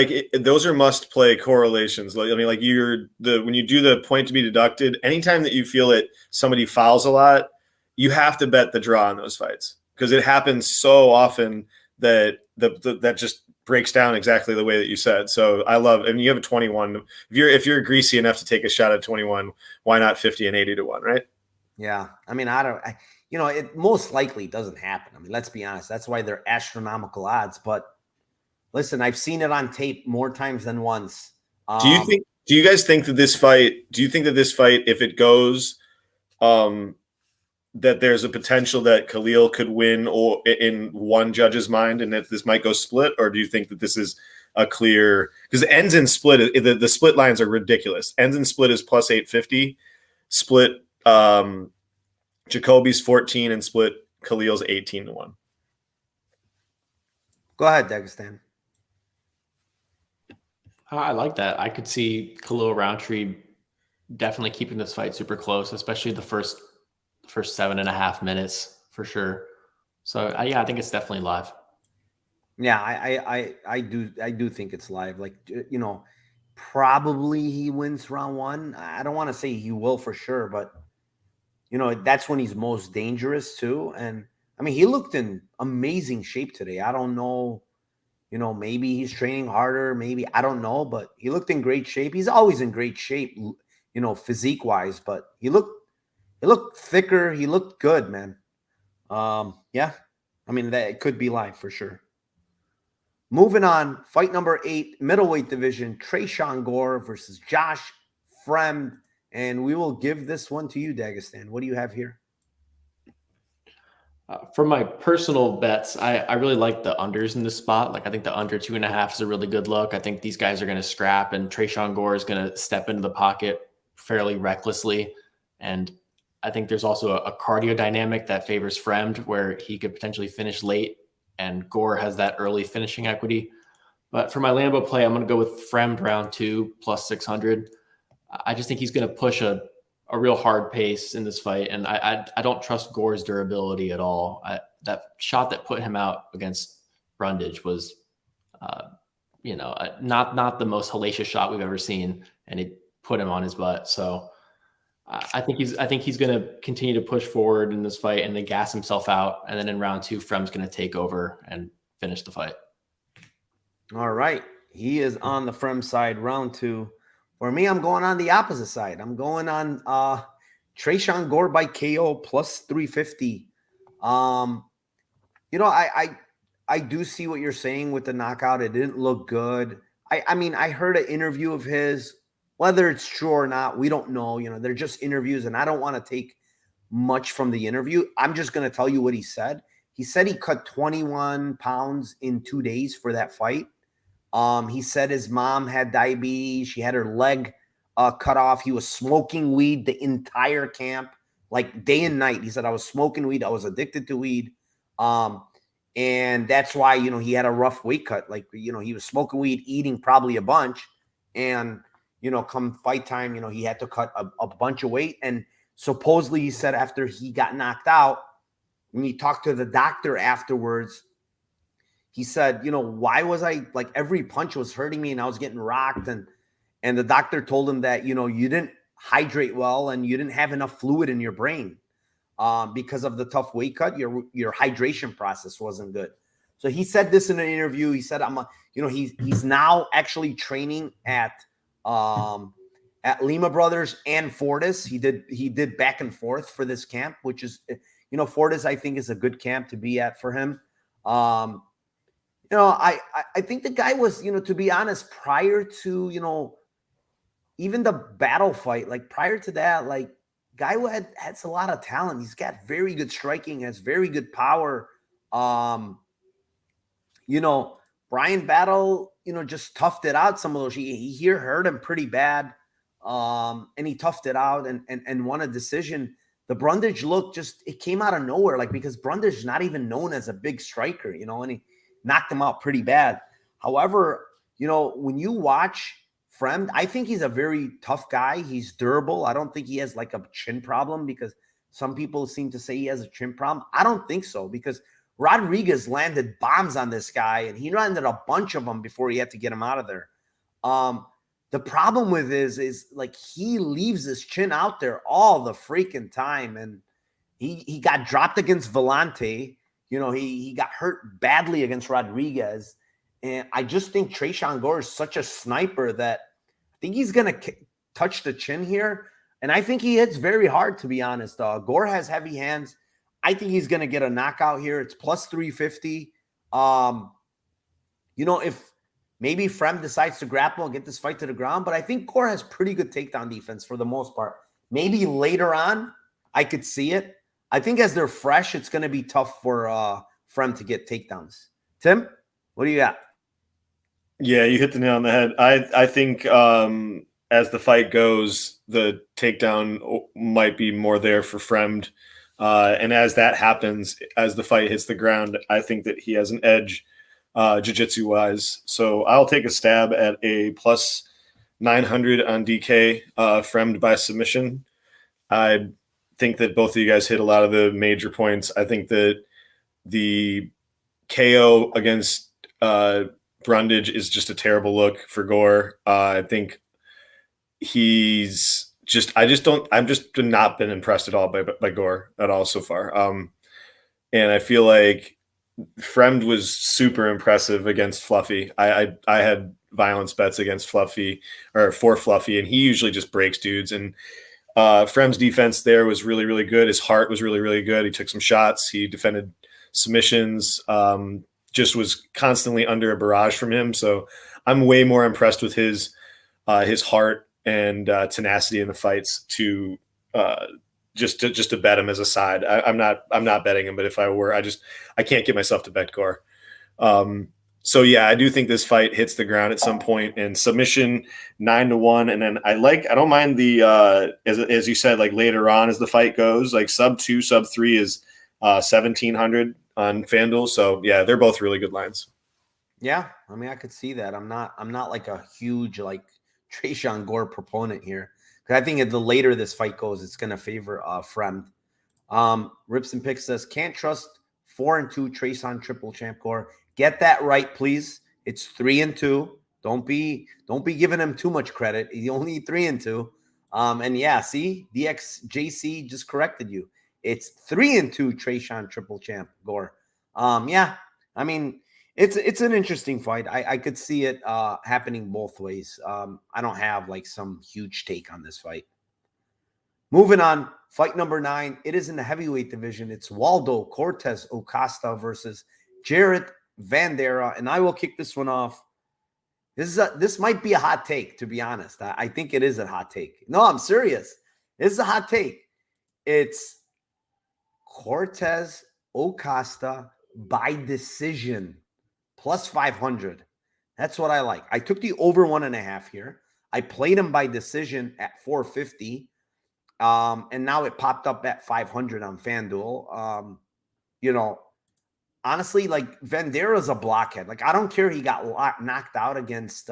[SPEAKER 2] play correlations. When you do the point to be deducted, anytime that you feel that somebody fouls a lot, you have to bet the draw on those fights because it happens so often that that just breaks down exactly the way that you said. So I love, and you have a 21. If you're greasy enough to take a shot at 21, why not 50 and 80 to 1, right?
[SPEAKER 1] Yeah, it most likely doesn't happen. I mean, let's be honest. That's why they're astronomical odds. But listen, I've seen it on tape more times than once.
[SPEAKER 2] Do you guys think that this fight, if it goes, that there's a potential that Khalil could win or in one judge's mind, and that this might go split, or do you think that this is a clear, because ends in split, the split lines are ridiculous. Ends in split is plus 850, split Jacoby's 14 and split Khalil's 18-1.
[SPEAKER 1] Go ahead, Dagestan.
[SPEAKER 3] I like that. I could see Khalil Roundtree definitely keeping this fight super close, especially the first 7.5 minutes for sure. So yeah, I think it's definitely live.
[SPEAKER 1] Yeah, I do think it's live. Like, you know, probably he wins round one. I don't want to say he will for sure, but you know, that's when he's most dangerous too. And I mean, he looked in amazing shape today. I don't know, you know, maybe he's training harder, maybe, I don't know, but he looked in great shape. He's always in great shape, you know, physique wise, but he looked thicker. He looked good, man. Yeah, I mean, that it could be live for sure. Moving on, fight number 8, middleweight division, Tresean Gore versus Josh Fremd. And we will give this one to you, Dagestan. What do you have here?
[SPEAKER 3] For my personal bets, I really like the unders in this spot. Like, I think the under 2.5 is a really good look. I think these guys are going to scrap, and Tresean Gore is going to step into the pocket fairly recklessly. And I think there's also a cardio dynamic that favors Fremd, where he could potentially finish late, and Gore has that early finishing equity. But for my Lambo play, I'm going to go with Fremd round 2 plus 600. I just think he's going to push a real hard pace in this fight, and I don't trust Gore's durability at all. That shot that put him out against Brundage was, not the most hellacious shot we've ever seen, and it put him on his butt. So I think he's going to continue to push forward in this fight and then gas himself out, and then in round 2, Fremd's going to take over and finish the fight.
[SPEAKER 1] All right, he is on the Fremd side, round 2. For me, I'm going on the opposite side. I'm going on Tresean Gore by KO plus 350. You know, I do see what you're saying with the knockout. It didn't look good. I mean, I heard an interview of his. Whether it's true or not, we don't know. You know, they're just interviews, and I don't want to take much from the interview. I'm just going to tell you what he said. He said he cut 21 pounds in 2 days for that fight. He said his mom had diabetes. She had her leg cut off. He was smoking weed the entire camp, like day and night. He said, I was smoking weed. I was addicted to weed. And that's why, you know, he had a rough weight cut. Like, you know, he was smoking weed, eating probably a bunch. And, you know, come fight time, you know, he had to cut a bunch of weight. And supposedly he said after he got knocked out, when he talked to the doctor afterwards, he said, you know, why was I, like, every punch was hurting me and I was getting rocked. And the doctor told him that, you know, you didn't hydrate well and you didn't have enough fluid in your brain because of the tough weight cut. Your hydration process wasn't good. So he said this in an interview. He said, he's now actually training at Lima Brothers and Fortis. He did back and forth for this camp, which is, you know, Fortis, I think, is a good camp to be at for him. You know, I think the guy was, you know, to be honest, prior to, you know, even the battle fight, like prior to that, like, guy has a lot of talent. He's got very good striking, has very good power. You know, Brian Battle, you know, just toughed it out. Some of those, he hurt him pretty bad. And he toughed it out and won a decision. The Brundage look it came out of nowhere, like, because Brundage is not even known as a big striker, you know, and he knocked him out pretty bad. However, you know, when you watch Fremd, I think he's a very tough guy. He's durable. I don't think he has like a chin problem, because some people seem to say he has a chin problem. I don't think so, because Rodriguez landed bombs on this guy, and he landed a bunch of them before he had to get him out of there. The problem with is like, he leaves his chin out there all the freaking time, and he got dropped against Vellante. You know, he got hurt badly against Rodriguez. And I just think Tresean Gore is such a sniper that I think he's going to touch the chin here. And I think he hits very hard, to be honest. Gore has heavy hands. I think he's going to get a knockout here. It's plus 350. You know, if maybe Fremd decides to grapple and get this fight to the ground, but I think Gore has pretty good takedown defense for the most part. Maybe later on, I could see it. I think as they're fresh, it's going to be tough for Frem to get takedowns. Tim, what do you got?
[SPEAKER 2] Yeah, you hit the nail on the head. I think as the fight goes, the takedown might be more there for Fremd. And as that happens, as the fight hits the ground, I think that he has an edge jiu-jitsu wise. So I'll take a stab at a plus 900 on DK, Fremd by submission. I think that both of you guys hit a lot of the major points. I think that the KO against Brundage is just a terrible look for Gore. I think I'm just not been impressed at all by Gore at all so far. And I feel like Fremd was super impressive against Fluffy. I had violence bets against Fluffy or for Fluffy, and he usually just breaks dudes. And Fremd's defense there was really, really good. His heart was really, really good. He took some shots. He defended submissions. Just was constantly under a barrage from him. So I'm way more impressed with his heart and tenacity in the fights to just to bet him as a side. I'm not betting him, but if I were, I can't get myself to bet Gore. So yeah, I do think this fight hits the ground at some point and submission 9-1. And then I don't mind the as you said, like later on as the fight goes, like sub 2, sub 3 is 1,700 on FanDuel. So yeah, they're both really good lines.
[SPEAKER 1] Yeah, I mean, I could see that. I'm not like a huge like Tresean Gore proponent here, because I think the later this fight goes, it's going to favor Fremd. Rips and Picks says, can't trust 4-2 Tresean triple champ Gore. Get that right, please. It's 3-2. Don't be giving him too much credit. He only 3-2. And yeah, see, DXJC just corrected you. It's 3-2 Tresean triple champ Gore. Yeah, I mean, it's an interesting fight. I could see it happening both ways. I don't have like some huge take on this fight. Moving on, fight number 9. It is in the heavyweight division. It's Waldo Cortez Ocasta versus Jared Vanderaa, and I will kick this one off. This might be a hot take, to be honest. I think it is a hot take. No, I'm serious. This is a hot take. It's Cortez Ocasta by decision, plus 500. That's what I like. I took the over 1.5 here. I played him by decision at 450. And now it popped up at 500 on FanDuel. Honestly, like Vanderaa a blockhead. Like, I don't care he got knocked out against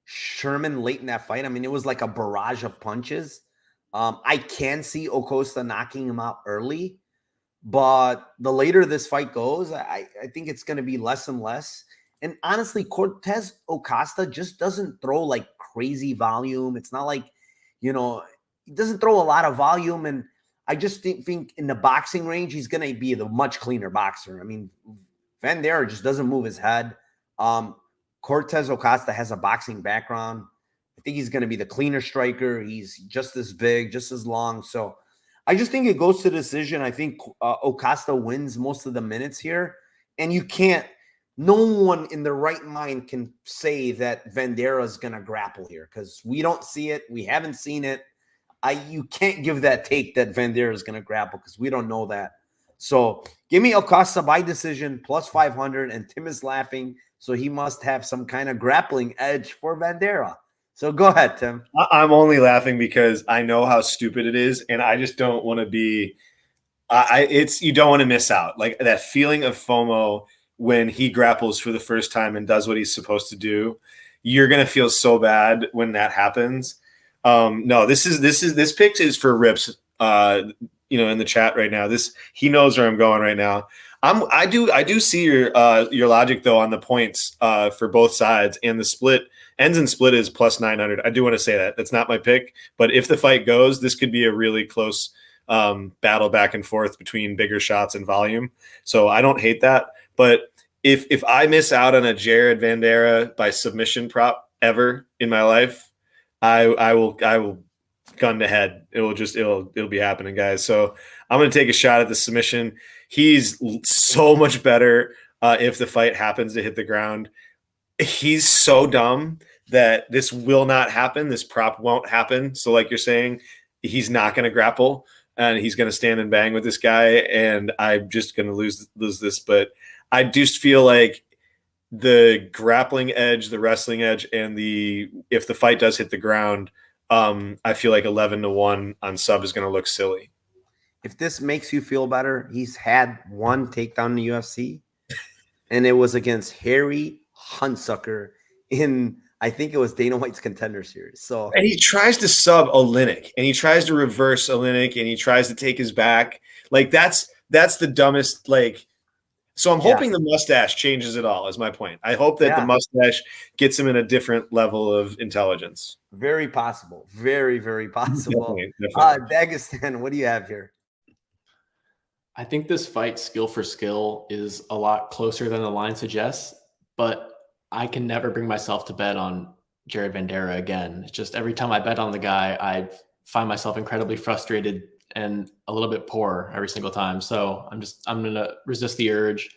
[SPEAKER 1] Sherman late in that fight. I mean, it was like a barrage of punches. I can see Ocasta knocking him out early, but the later this fight goes, I think it's going to be less and less. And honestly, Cortez Ocasta just doesn't throw like crazy volume. It's not like, he doesn't throw a lot of volume. And I just think in the boxing range, he's going to be the much cleaner boxer. I mean, Vanderaa just doesn't move his head. Cortez Ocasta has a boxing background. I think he's going to be the cleaner striker. He's just as big, just as long. So I just think it goes to decision. I think Ocasta wins most of the minutes here. And no one in their right mind can say that Vanderaa is going to grapple here, because we don't see it. We haven't seen it. You can't give that take that Vanderaa is going to grapple, because we don't know that. So give me Ocasta by decision, plus 500, and Tim is laughing, so he must have some kind of grappling edge for Vanderaa. So go ahead, Tim.
[SPEAKER 2] I'm only laughing because I know how stupid it is, and I just don't want to be you don't want to miss out. Like that feeling of FOMO when he grapples for the first time and does what he's supposed to do. You're going to feel so bad when that happens. No, this pick is for Rips, in the chat right now. He knows where I'm going right now. I do see your logic though on the points for both sides, and the split ends and split is plus 900. I do want to say that that's not my pick, but if the fight goes, this could be a really close battle back and forth between bigger shots and volume. So I don't hate that, but if I miss out on a Jared Vanderaa by submission prop ever in my life, I will gun to head. It'll be happening, guys. So I'm going to take a shot at the submission. He's so much better if the fight happens to hit the ground. He's so dumb that this will not happen. This prop won't happen. So like you're saying, he's not going to grapple. and he's going to stand and bang with this guy, and I'm just going to lose this. But I just feel like the grappling edge, the wrestling edge, and if the fight does hit the ground, I feel like 11-1 on sub is going to look silly.
[SPEAKER 1] If this makes you feel better, he's had one takedown in the UFC, and it was against Harry Hunsucker in, I think it was Dana White's Contender Series. So,
[SPEAKER 2] and he tries to sub Oleinik, and he tries to reverse Oleinik, and he tries to take his back. Like that's the dumbest. Like, so I'm hoping the mustache changes it all. Is my point. I hope that the mustache gets him in a different level of intelligence.
[SPEAKER 1] Very possible. Very, very possible.
[SPEAKER 2] Definitely.
[SPEAKER 1] Dagestan, what do you have here?
[SPEAKER 3] I think this fight, skill for skill, is a lot closer than the line suggests, but I can never bring myself to bet on Jared Vanderaa again. It's just every time I bet on the guy, I find myself incredibly frustrated and a little bit poor every single time. So I'm going to resist the urge.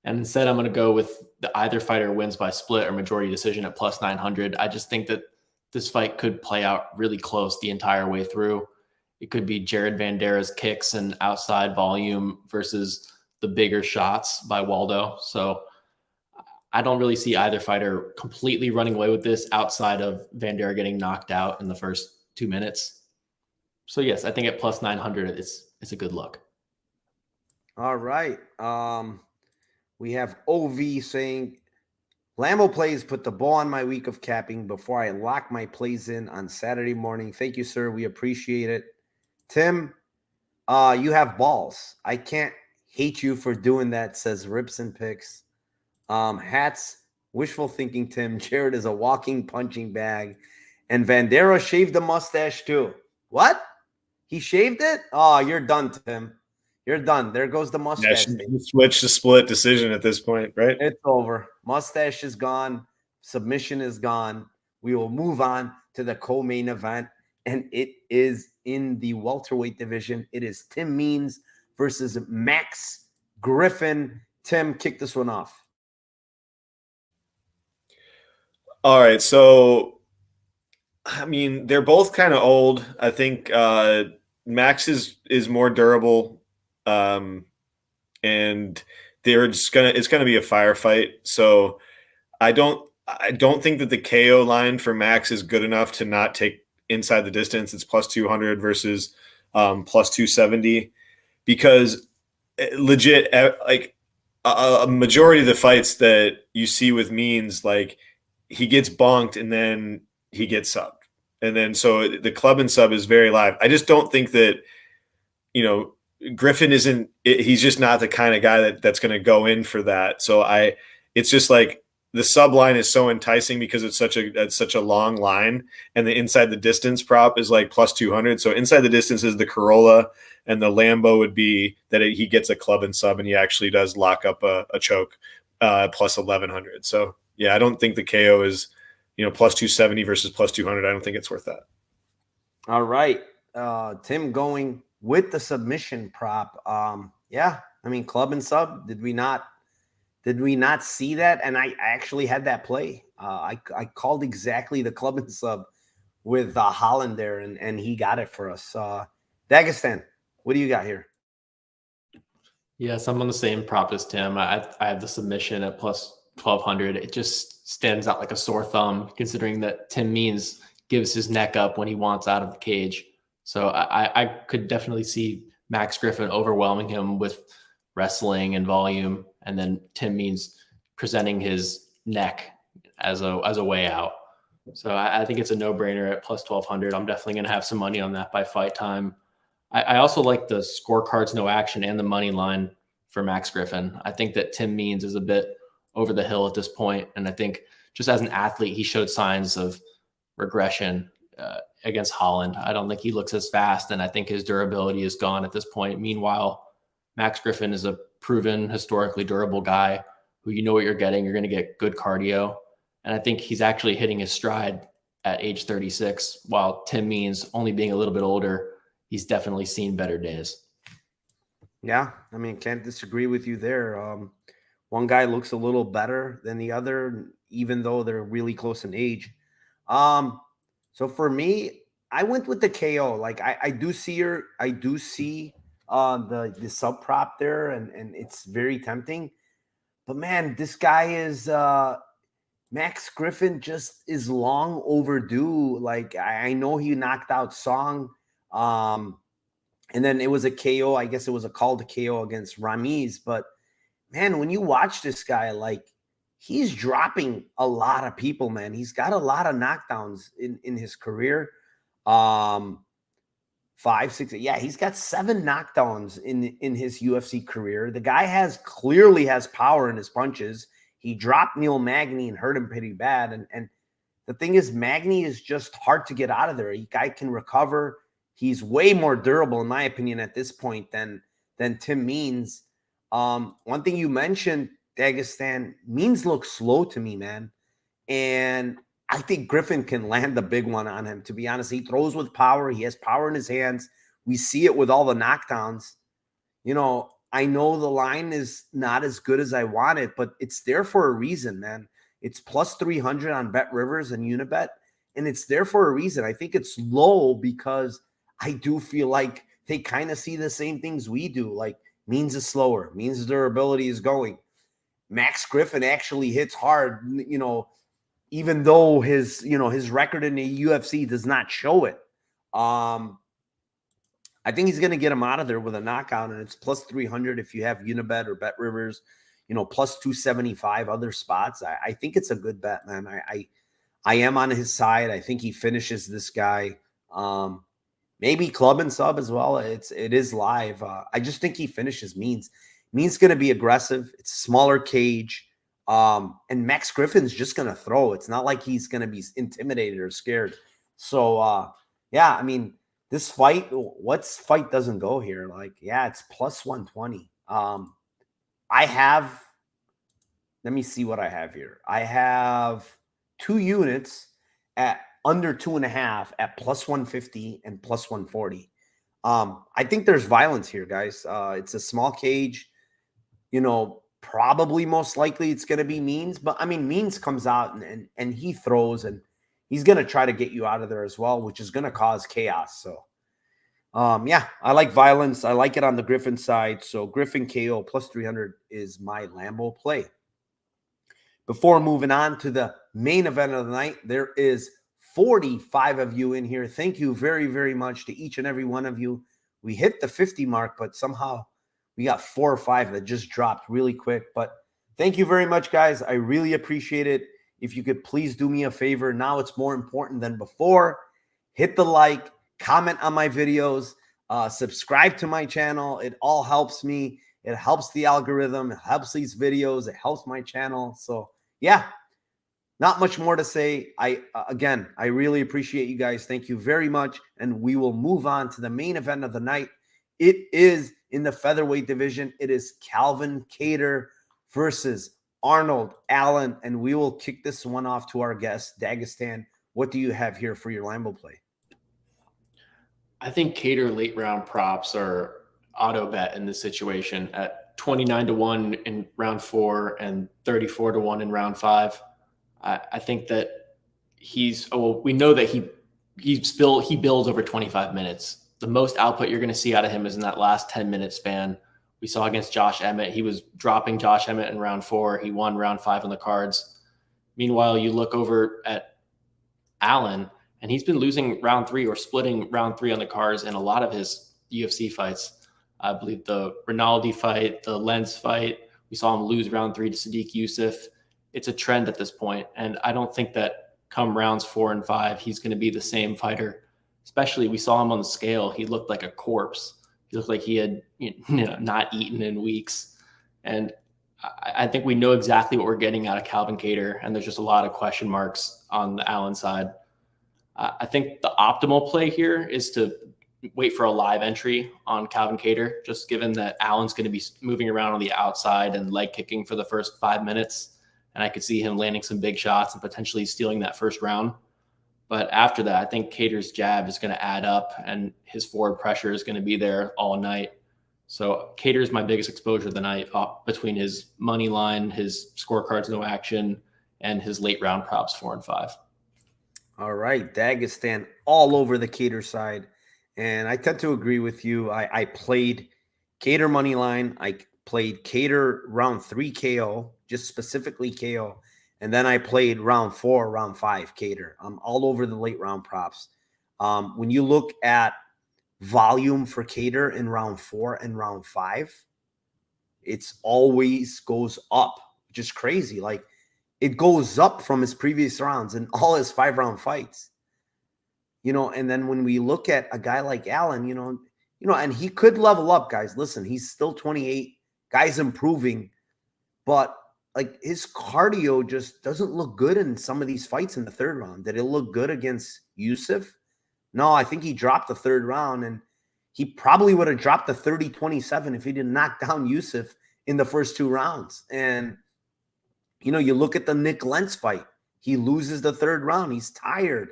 [SPEAKER 3] And instead, I'm going to go with the either fighter wins by split or majority decision at plus 900. I just think that this fight could play out really close the entire way through. It could be Jared Vandeera's kicks and outside volume versus the bigger shots by Waldo. So I don't really see either fighter completely running away with this outside of Vanderaa getting knocked out in the first 2 minutes. So yes, I think at plus 900, it's a good look.
[SPEAKER 1] All right. We have OV saying, Lambo plays put the ball on my week of capping before I lock my plays in on Saturday morning. Thank you, sir. We appreciate it. Tim, you have balls. I can't hate you for doing that, says Rips and Picks. Hats, wishful thinking, Tim. Jared is a walking punching bag. And Vanderaa shaved the mustache too. What? He shaved it? Oh, you're done, Tim. You're done. There goes the mustache.
[SPEAKER 2] Yeah, switch to split decision at this point, right?
[SPEAKER 1] It's over. Mustache is gone. Submission is gone. We will move on to the co-main event, and it is in the welterweight division. It is Tim Means versus Max Griffin. Tim, kick this one off.
[SPEAKER 2] All right, so I mean, they're both kind of old. I think Max is more durable, and it's gonna be a firefight. So I don't think that the KO line for Max is good enough to not take inside the distance. It's plus 200 versus plus 270, because legit, like a majority of the fights that you see with Means, like he gets bonked and then he gets subbed. And then so the club and sub is very live. I just don't think that, Griffin he's just not the kind of guy that's going to go in for that. So it's just like, the sub line is so enticing because it's such a long line, and the inside the distance prop is like plus 200. So inside the distance is the Corolla, and the Lambo would be that he gets a club and sub, and he actually does lock up a choke plus 1100. So yeah, I don't think the KO is plus 270 versus plus 200. I don't think it's worth that.
[SPEAKER 1] All right, Tim going with the submission prop. Yeah, I mean club and sub. Did we not see that? And I actually had that play. I called exactly the club and sub with Holland there, and he got it for us. Dagestan, what do you got here?
[SPEAKER 3] Yes, I'm on the same prop as Tim. I have the submission at plus 1200. It just stands out like a sore thumb, considering that Tim Means gives his neck up when he wants out of the cage. So I could definitely see Max Griffin overwhelming him with wrestling and volume, and then Tim Means presenting his neck as a way out. So I think it's a no-brainer at plus 1200. I'm definitely going to have some money on that by fight time. I also like the scorecards, no action, and the money line for Max Griffin. I think that Tim Means is a bit over the hill at this point, and I think just as an athlete, he showed signs of regression against Holland. I don't think he looks as fast, and I think his durability is gone at this point. Meanwhile, Max Griffin is a proven, historically durable guy who you know what you're getting. You're going to get good cardio. And I think he's actually hitting his stride at age 36, while Tim Means, only being a little bit older, he's definitely seen better days.
[SPEAKER 1] Yeah, I mean, can't disagree with you there. One guy looks a little better than the other, even though they're really close in age. So for me, I went with the KO. Like I do see the sub prop there, and it's very tempting. But man, this guy is Max Griffin just is long overdue. Like I know he knocked out Song. And then it was a KO. I guess it was a call to KO against Ramiz. But man, when you watch this guy, like he's dropping a lot of people, man. He's got a lot of knockdowns in his career. 5, 6, yeah, he's got 7 knockdowns in his UFC career. The guy clearly has power in his punches. He dropped Neil Magny and hurt him pretty bad. And the thing is, Magny is just hard to get out of there. Guy can recover. He's way more durable, in my opinion, at this point than Tim Means. One thing you mentioned, Dagestan, Means looks slow to me, man. And I think Griffin can land the big one on him, to be honest. He throws with power. He has power in his hands. We see it with all the knockdowns. You know, I know the line is not as good as I want it, but it's there for a reason, man. It's plus 300 on Bet Rivers and Unibet, and it's there for a reason. I think it's low because I do feel like they kind of see the same things we do. Like Means is slower. Means durability is going. Max Griffin actually hits hard, you know, even though his record in the UFC does not show it. I think he's going to get him out of there with a knockout, and it's plus 300 if you have Unibet or Bet Rivers, you know, plus 275 other spots. I think it's a good bet, man. I am on his side. I think he finishes this guy. Maybe club and sub as well. It is live. I just think he finishes Means. Means going to be aggressive. It's a smaller cage. And Max Griffin's just going to throw. It's not like he's going to be intimidated or scared. So, yeah, I mean, this fight, what fight doesn't go here? Like, yeah, it's plus 120. Let me see what I have here. I have 2 units at under 2.5 at plus 150 and plus 140. I think there's violence here, guys. It's a small cage, you know, probably most likely it's going to be Means, but I mean, Means comes out and he throws, and he's going to try to get you out of there as well, which is going to cause chaos. So, yeah, I like violence. I like it on the Griffin side. So Griffin KO plus 300 is my Lambo play. Before moving on to the main event of the night, there is 45 of you in here. Thank you very, very much to each and every one of you. We hit the 50 mark, but somehow we got 4 or 5 that just dropped really quick. But thank you very much, guys. I really appreciate it. If you could please do me a favor. Now it's more important than before. Hit the like, comment on my videos, subscribe to my channel. It all helps me. It helps the algorithm. It helps these videos. It helps my channel. So, yeah, not much more to say. Again, I really appreciate you guys. Thank you very much. And we will move on to the main event of the night. It is in the featherweight division. It is Calvin Kattar versus Arnold Allen. And we will kick this one off to our guest, Dagestan. What do you have here for your Lambo play?
[SPEAKER 3] I think Kattar late round props are auto bet in this situation at 29-1 in round 4 and 34-1 in round 5. I think that we know that he builds over 25 minutes. The most output you're going to see out of him is in that last 10-minute span. We saw against Josh Emmett. He was dropping Josh Emmett in round 4. He won round 5 on the cards. Meanwhile, you look over at Allen, and he's been losing round 3 or splitting round 3 on the cards in a lot of his UFC fights. I believe the Rinaldi fight, the Lenz fight, we saw him lose round 3 to Sadiq Youssef. It's a trend at this point, and I don't think that come rounds 4 and 5, he's going to be the same fighter. Especially, we saw him on the scale. He looked like a corpse. He looked like he had not eaten in weeks. And I think we know exactly what we're getting out of Calvin Kattar, and there's just a lot of question marks on the Allen side. I think the optimal play here is to wait for a live entry on Calvin Kattar, just given that Allen's going to be moving around on the outside and leg kicking for the first 5 minutes. And I could see him landing some big shots and potentially stealing that first round. But after that, I think Kattar's jab is going to add up, and his forward pressure is going to be there all night. So Kattar is my biggest exposure of the night, between his money line, his scorecards no action, and his late round props 4 and 5.
[SPEAKER 1] All right, Dagestan all over the Cater side. And I tend to agree with you. I played Cater money line. I played Cater round 3 KO, just specifically KO. And then I played round 4, round 5 Cater. I'm all over the late round props. When you look at volume for Cater in round 4 and round 5, it's always goes up, which is crazy. Like it goes up from his previous rounds and all his 5-round fights. And then when we look at a guy like Allen, and he could level up, guys. Listen, he's still 28. Guy's improving, but like his cardio just doesn't look good in some of these fights in the 3rd round. Did it look good against Yusuf? No, I think he dropped the 3rd round, and he probably would have dropped the 30-27 if he didn't knock down Yusuf in the first 2 rounds. And, you look at the Nick Lentz fight. He loses the 3rd round. He's tired.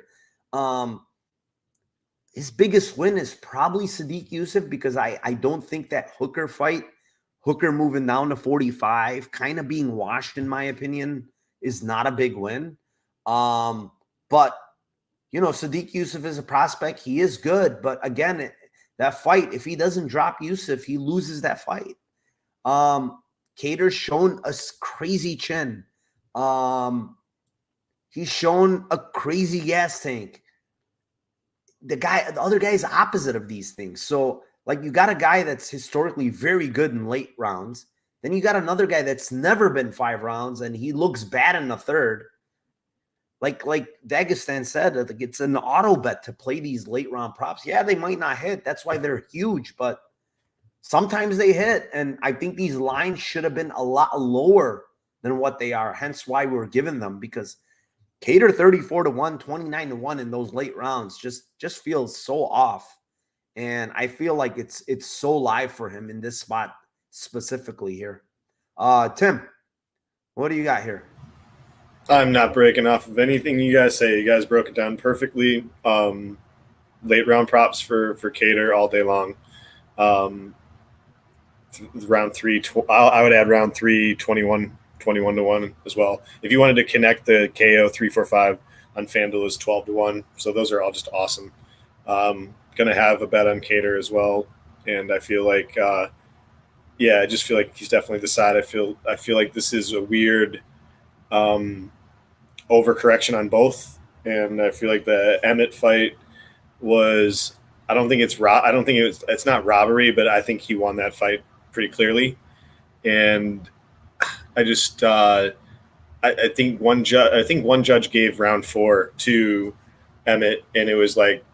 [SPEAKER 1] His biggest win is probably Sadiq Yusuf because I don't think that Hooker fight, Hooker moving down to 45, kind of being washed, in my opinion, is not a big win. But, Sadiq Yusuf is a prospect. He is good. But again, that fight, if he doesn't drop Yusuf, he loses that fight. Cater's shown a crazy chin. He's shown a crazy gas tank. The other guy is opposite of these things. So, like, you got a guy that's historically very good in late rounds. Then you got another guy that's never been 5 rounds, and he looks bad in the 3rd. Like Dagestan said, it's an auto bet to play these late round props. Yeah, they might not hit. That's why they're huge, but sometimes they hit. And I think these lines should have been a lot lower than what they are. Hence why we're giving them, because Cater 34-1, 29-1 in those late rounds just feels so off. And I feel like it's so live for him in this spot specifically here. Tim, what do you got here?
[SPEAKER 2] I'm not breaking off of anything you guys say. You guys broke it down perfectly. Late round props for Cater all day long. Round 3, I would add round 3, 21-1 as well. If you wanted to connect the KO 3-4-5 on FanDuel is 12-1. So those are all just awesome. Gonna have a bet on Cater as well, and I feel like, I just feel like he's definitely the side. I feel like this is a weird overcorrection on both, and I feel like the Emmett fight was. I don't think it's not robbery, but I think he won that fight pretty clearly, and I just I think one judge gave round 4 to Emmett, and it was like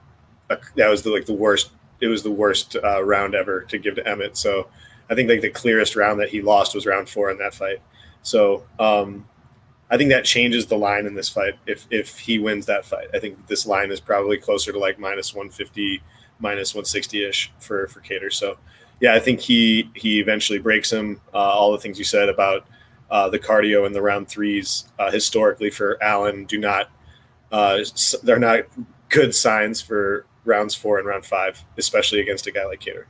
[SPEAKER 2] that was the worst. It was the worst round ever to give to Emmett. So I think like the clearest round that he lost was round 4 in that fight. So I think that changes the line in this fight. If he wins that fight, I think this line is probably closer to like -150, -160-ish for Cater. So yeah, I think he eventually breaks him. All the things you said about the cardio in the round 3s historically for Allen they're not good signs for rounds 4 and round 5, especially against a guy like Cater.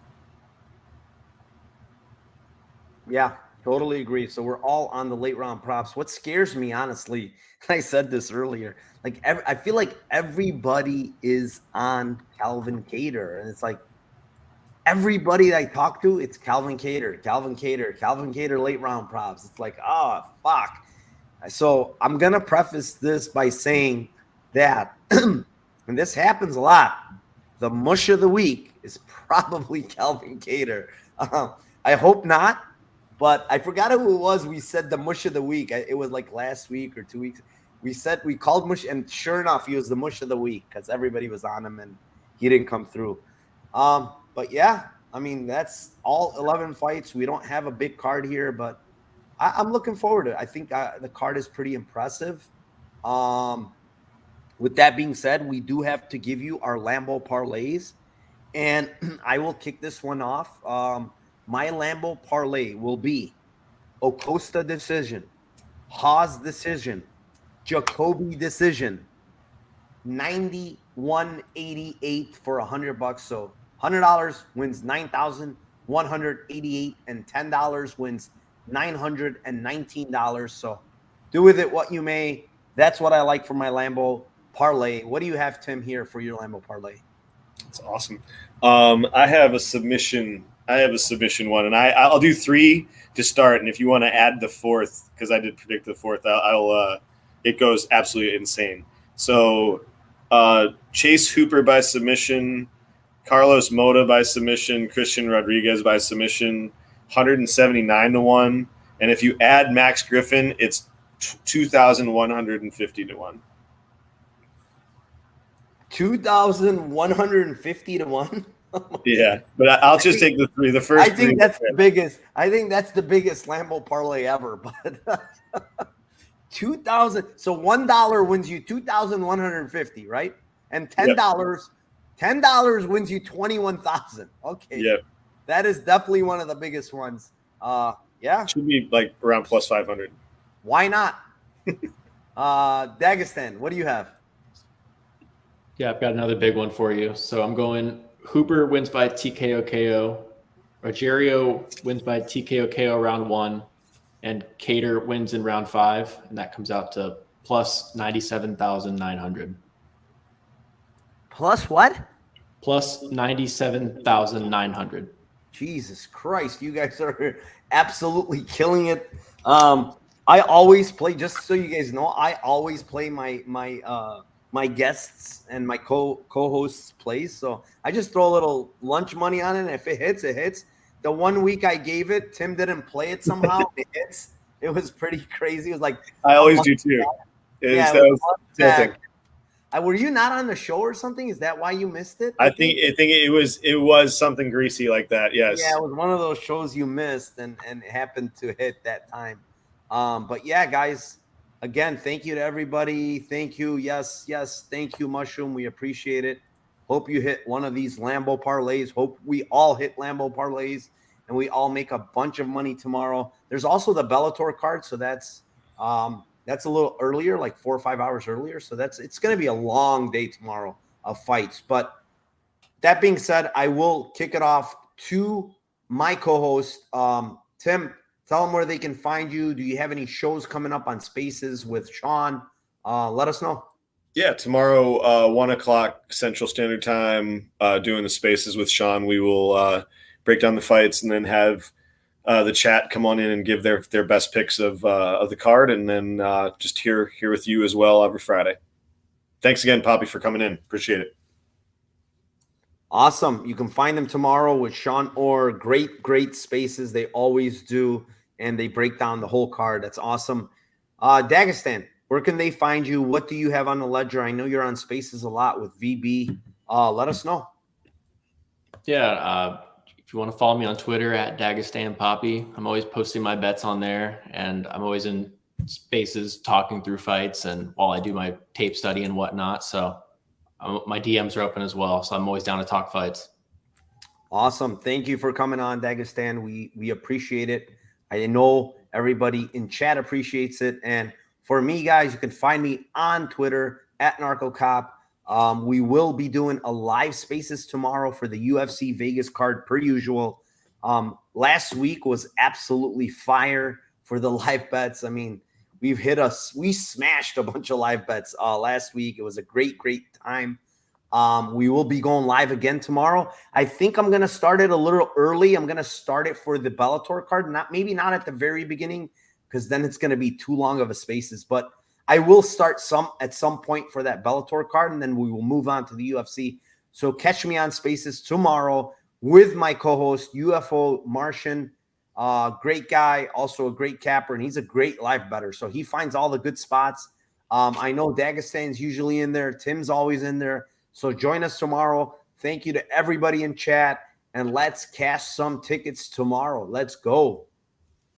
[SPEAKER 1] Yeah, totally agree. So we're all on the late round props. What scares me, honestly, I said this earlier, like I feel like everybody is on Calvin Cater, and it's like everybody that I talk to, it's Calvin Cater late round props. It's like, oh, fuck. So I'm going to preface this by saying that, and this happens a lot, the mush of the week is probably Calvin Cater. I hope not, but I forgot who it was. We said the mush of the week. It was like last week or 2 weeks. We called mush, and sure enough, he was the mush of the week because everybody was on him and he didn't come through. But yeah, I mean, that's all 11 fights. We don't have a big card here, but I'm looking forward to it. I think the card is pretty impressive. With that being said, we do have to give you our Lambo parlays, and I will kick this one off. My Lambo parlay will be Acosta decision, Haas decision, Jacoby decision, 91.88 for $100. So $100 wins 9,188, and $10 wins $919. So do with it what you may. That's what I like for my Lambo parlay. What do you have, Tim, here for your Lambo parlay?
[SPEAKER 2] That's awesome. I have a submission. One, and I'll do 3 to start. And if you want to add the 4th, because I did predict the 4th, I'll it goes absolutely insane. So Chase Hooper by submission, Carlos Mota by submission, Christian Rodriguez by submission, 179 to 1. And if you add Max Griffin, it's 2,150 to 1.
[SPEAKER 1] 2,150 to 1.
[SPEAKER 2] Yeah, but I'll just take the 3. The first.
[SPEAKER 1] I think that's the biggest. I think that's the biggest Lambo parlay ever. But 2,000. So $1 wins you 2,150, right? And $10 wins you 21,000. Okay.
[SPEAKER 2] Yeah.
[SPEAKER 1] That is definitely one of the biggest ones. Yeah.
[SPEAKER 2] Should be like around plus 500.
[SPEAKER 1] Why not? Dagestan, what do you have?
[SPEAKER 3] Yeah, I've got another big one for you. So I'm going Hooper wins by TKO KO, Rogerio wins by TKO KO round 1, and Cater wins in round 5, and that comes out to plus 97,900.
[SPEAKER 1] Plus what?
[SPEAKER 3] Plus 97,900.
[SPEAKER 1] Jesus Christ, you guys are absolutely killing it. I always play, just so you guys know, I always play my guests and my co-hosts plays. So I just throw a little lunch money on it. And if it hits, it hits. The 1 week I gave it, Tim didn't play it somehow. It hits. It was pretty crazy. It was like
[SPEAKER 2] I always do too.
[SPEAKER 1] Were you not on the show or something? Is that why you missed it?
[SPEAKER 2] I think it was something greasy like that. Yes.
[SPEAKER 1] Yeah, it was one of those shows you missed and it happened to hit that time. But yeah, guys, again, thank you to everybody. Thank you. Yes. Thank you, Mushroom. We appreciate it. Hope you hit one of these Lambo parlays. Hope we all hit Lambo parlays and we all make a bunch of money tomorrow. There's also the Bellator card, so that's a little earlier, like 4 or 5 hours earlier. So it's going to be a long day tomorrow of fights. But that being said, I will kick it off to my co-host, Tim. Tell them where they can find you. Do you have any shows coming up on Spaces with Sean? Let us know.
[SPEAKER 2] Yeah, tomorrow, 1 o'clock Central Standard Time, doing the Spaces with Sean. We will break down the fights and then have the chat come on in and give their best picks of the card, and then just here with you as well every Friday. Thanks again, Poppy, for coming in. Appreciate it.
[SPEAKER 1] Awesome. You can find them tomorrow with Sean Orr. Great Spaces. They always do, and they break down the whole card. That's awesome. Dagestan, where can they find you? What do you have on the ledger? I know you're on Spaces a lot with VB. Let us know.
[SPEAKER 3] Yeah, if you want to follow me on Twitter at Dagestan Poppy, I'm always posting my bets on there, and I'm always in Spaces talking through fights and while I do my tape study and whatnot. So my DMs are open as well. So I'm always down to talk fights.
[SPEAKER 1] Awesome. Thank you for coming on, Dagestan. We appreciate it. I know everybody in chat appreciates it. And for me, guys, you can find me on Twitter at NarcoCop. We will be doing a live Spaces tomorrow for the UFC Vegas card per usual. Last week was absolutely fire for the live bets. I mean, we smashed a bunch of live bets last week. It was a great time. We will be going live again tomorrow. I think I'm going to start it a little early. I'm going to start it for the Bellator card. Maybe not at the very beginning, because then it's going to be too long of a Spaces, but I will start at some point for that Bellator card, and then we will move on to the UFC. So catch me on Spaces tomorrow with my co-host, UFO Martian. Great guy, also a great capper, and he's a great live bettor. So he finds all the good spots. I know Dagestan's usually in there. Tim's always in there. So join us tomorrow. Thank you to everybody in chat, and let's cash some tickets tomorrow. Let's go.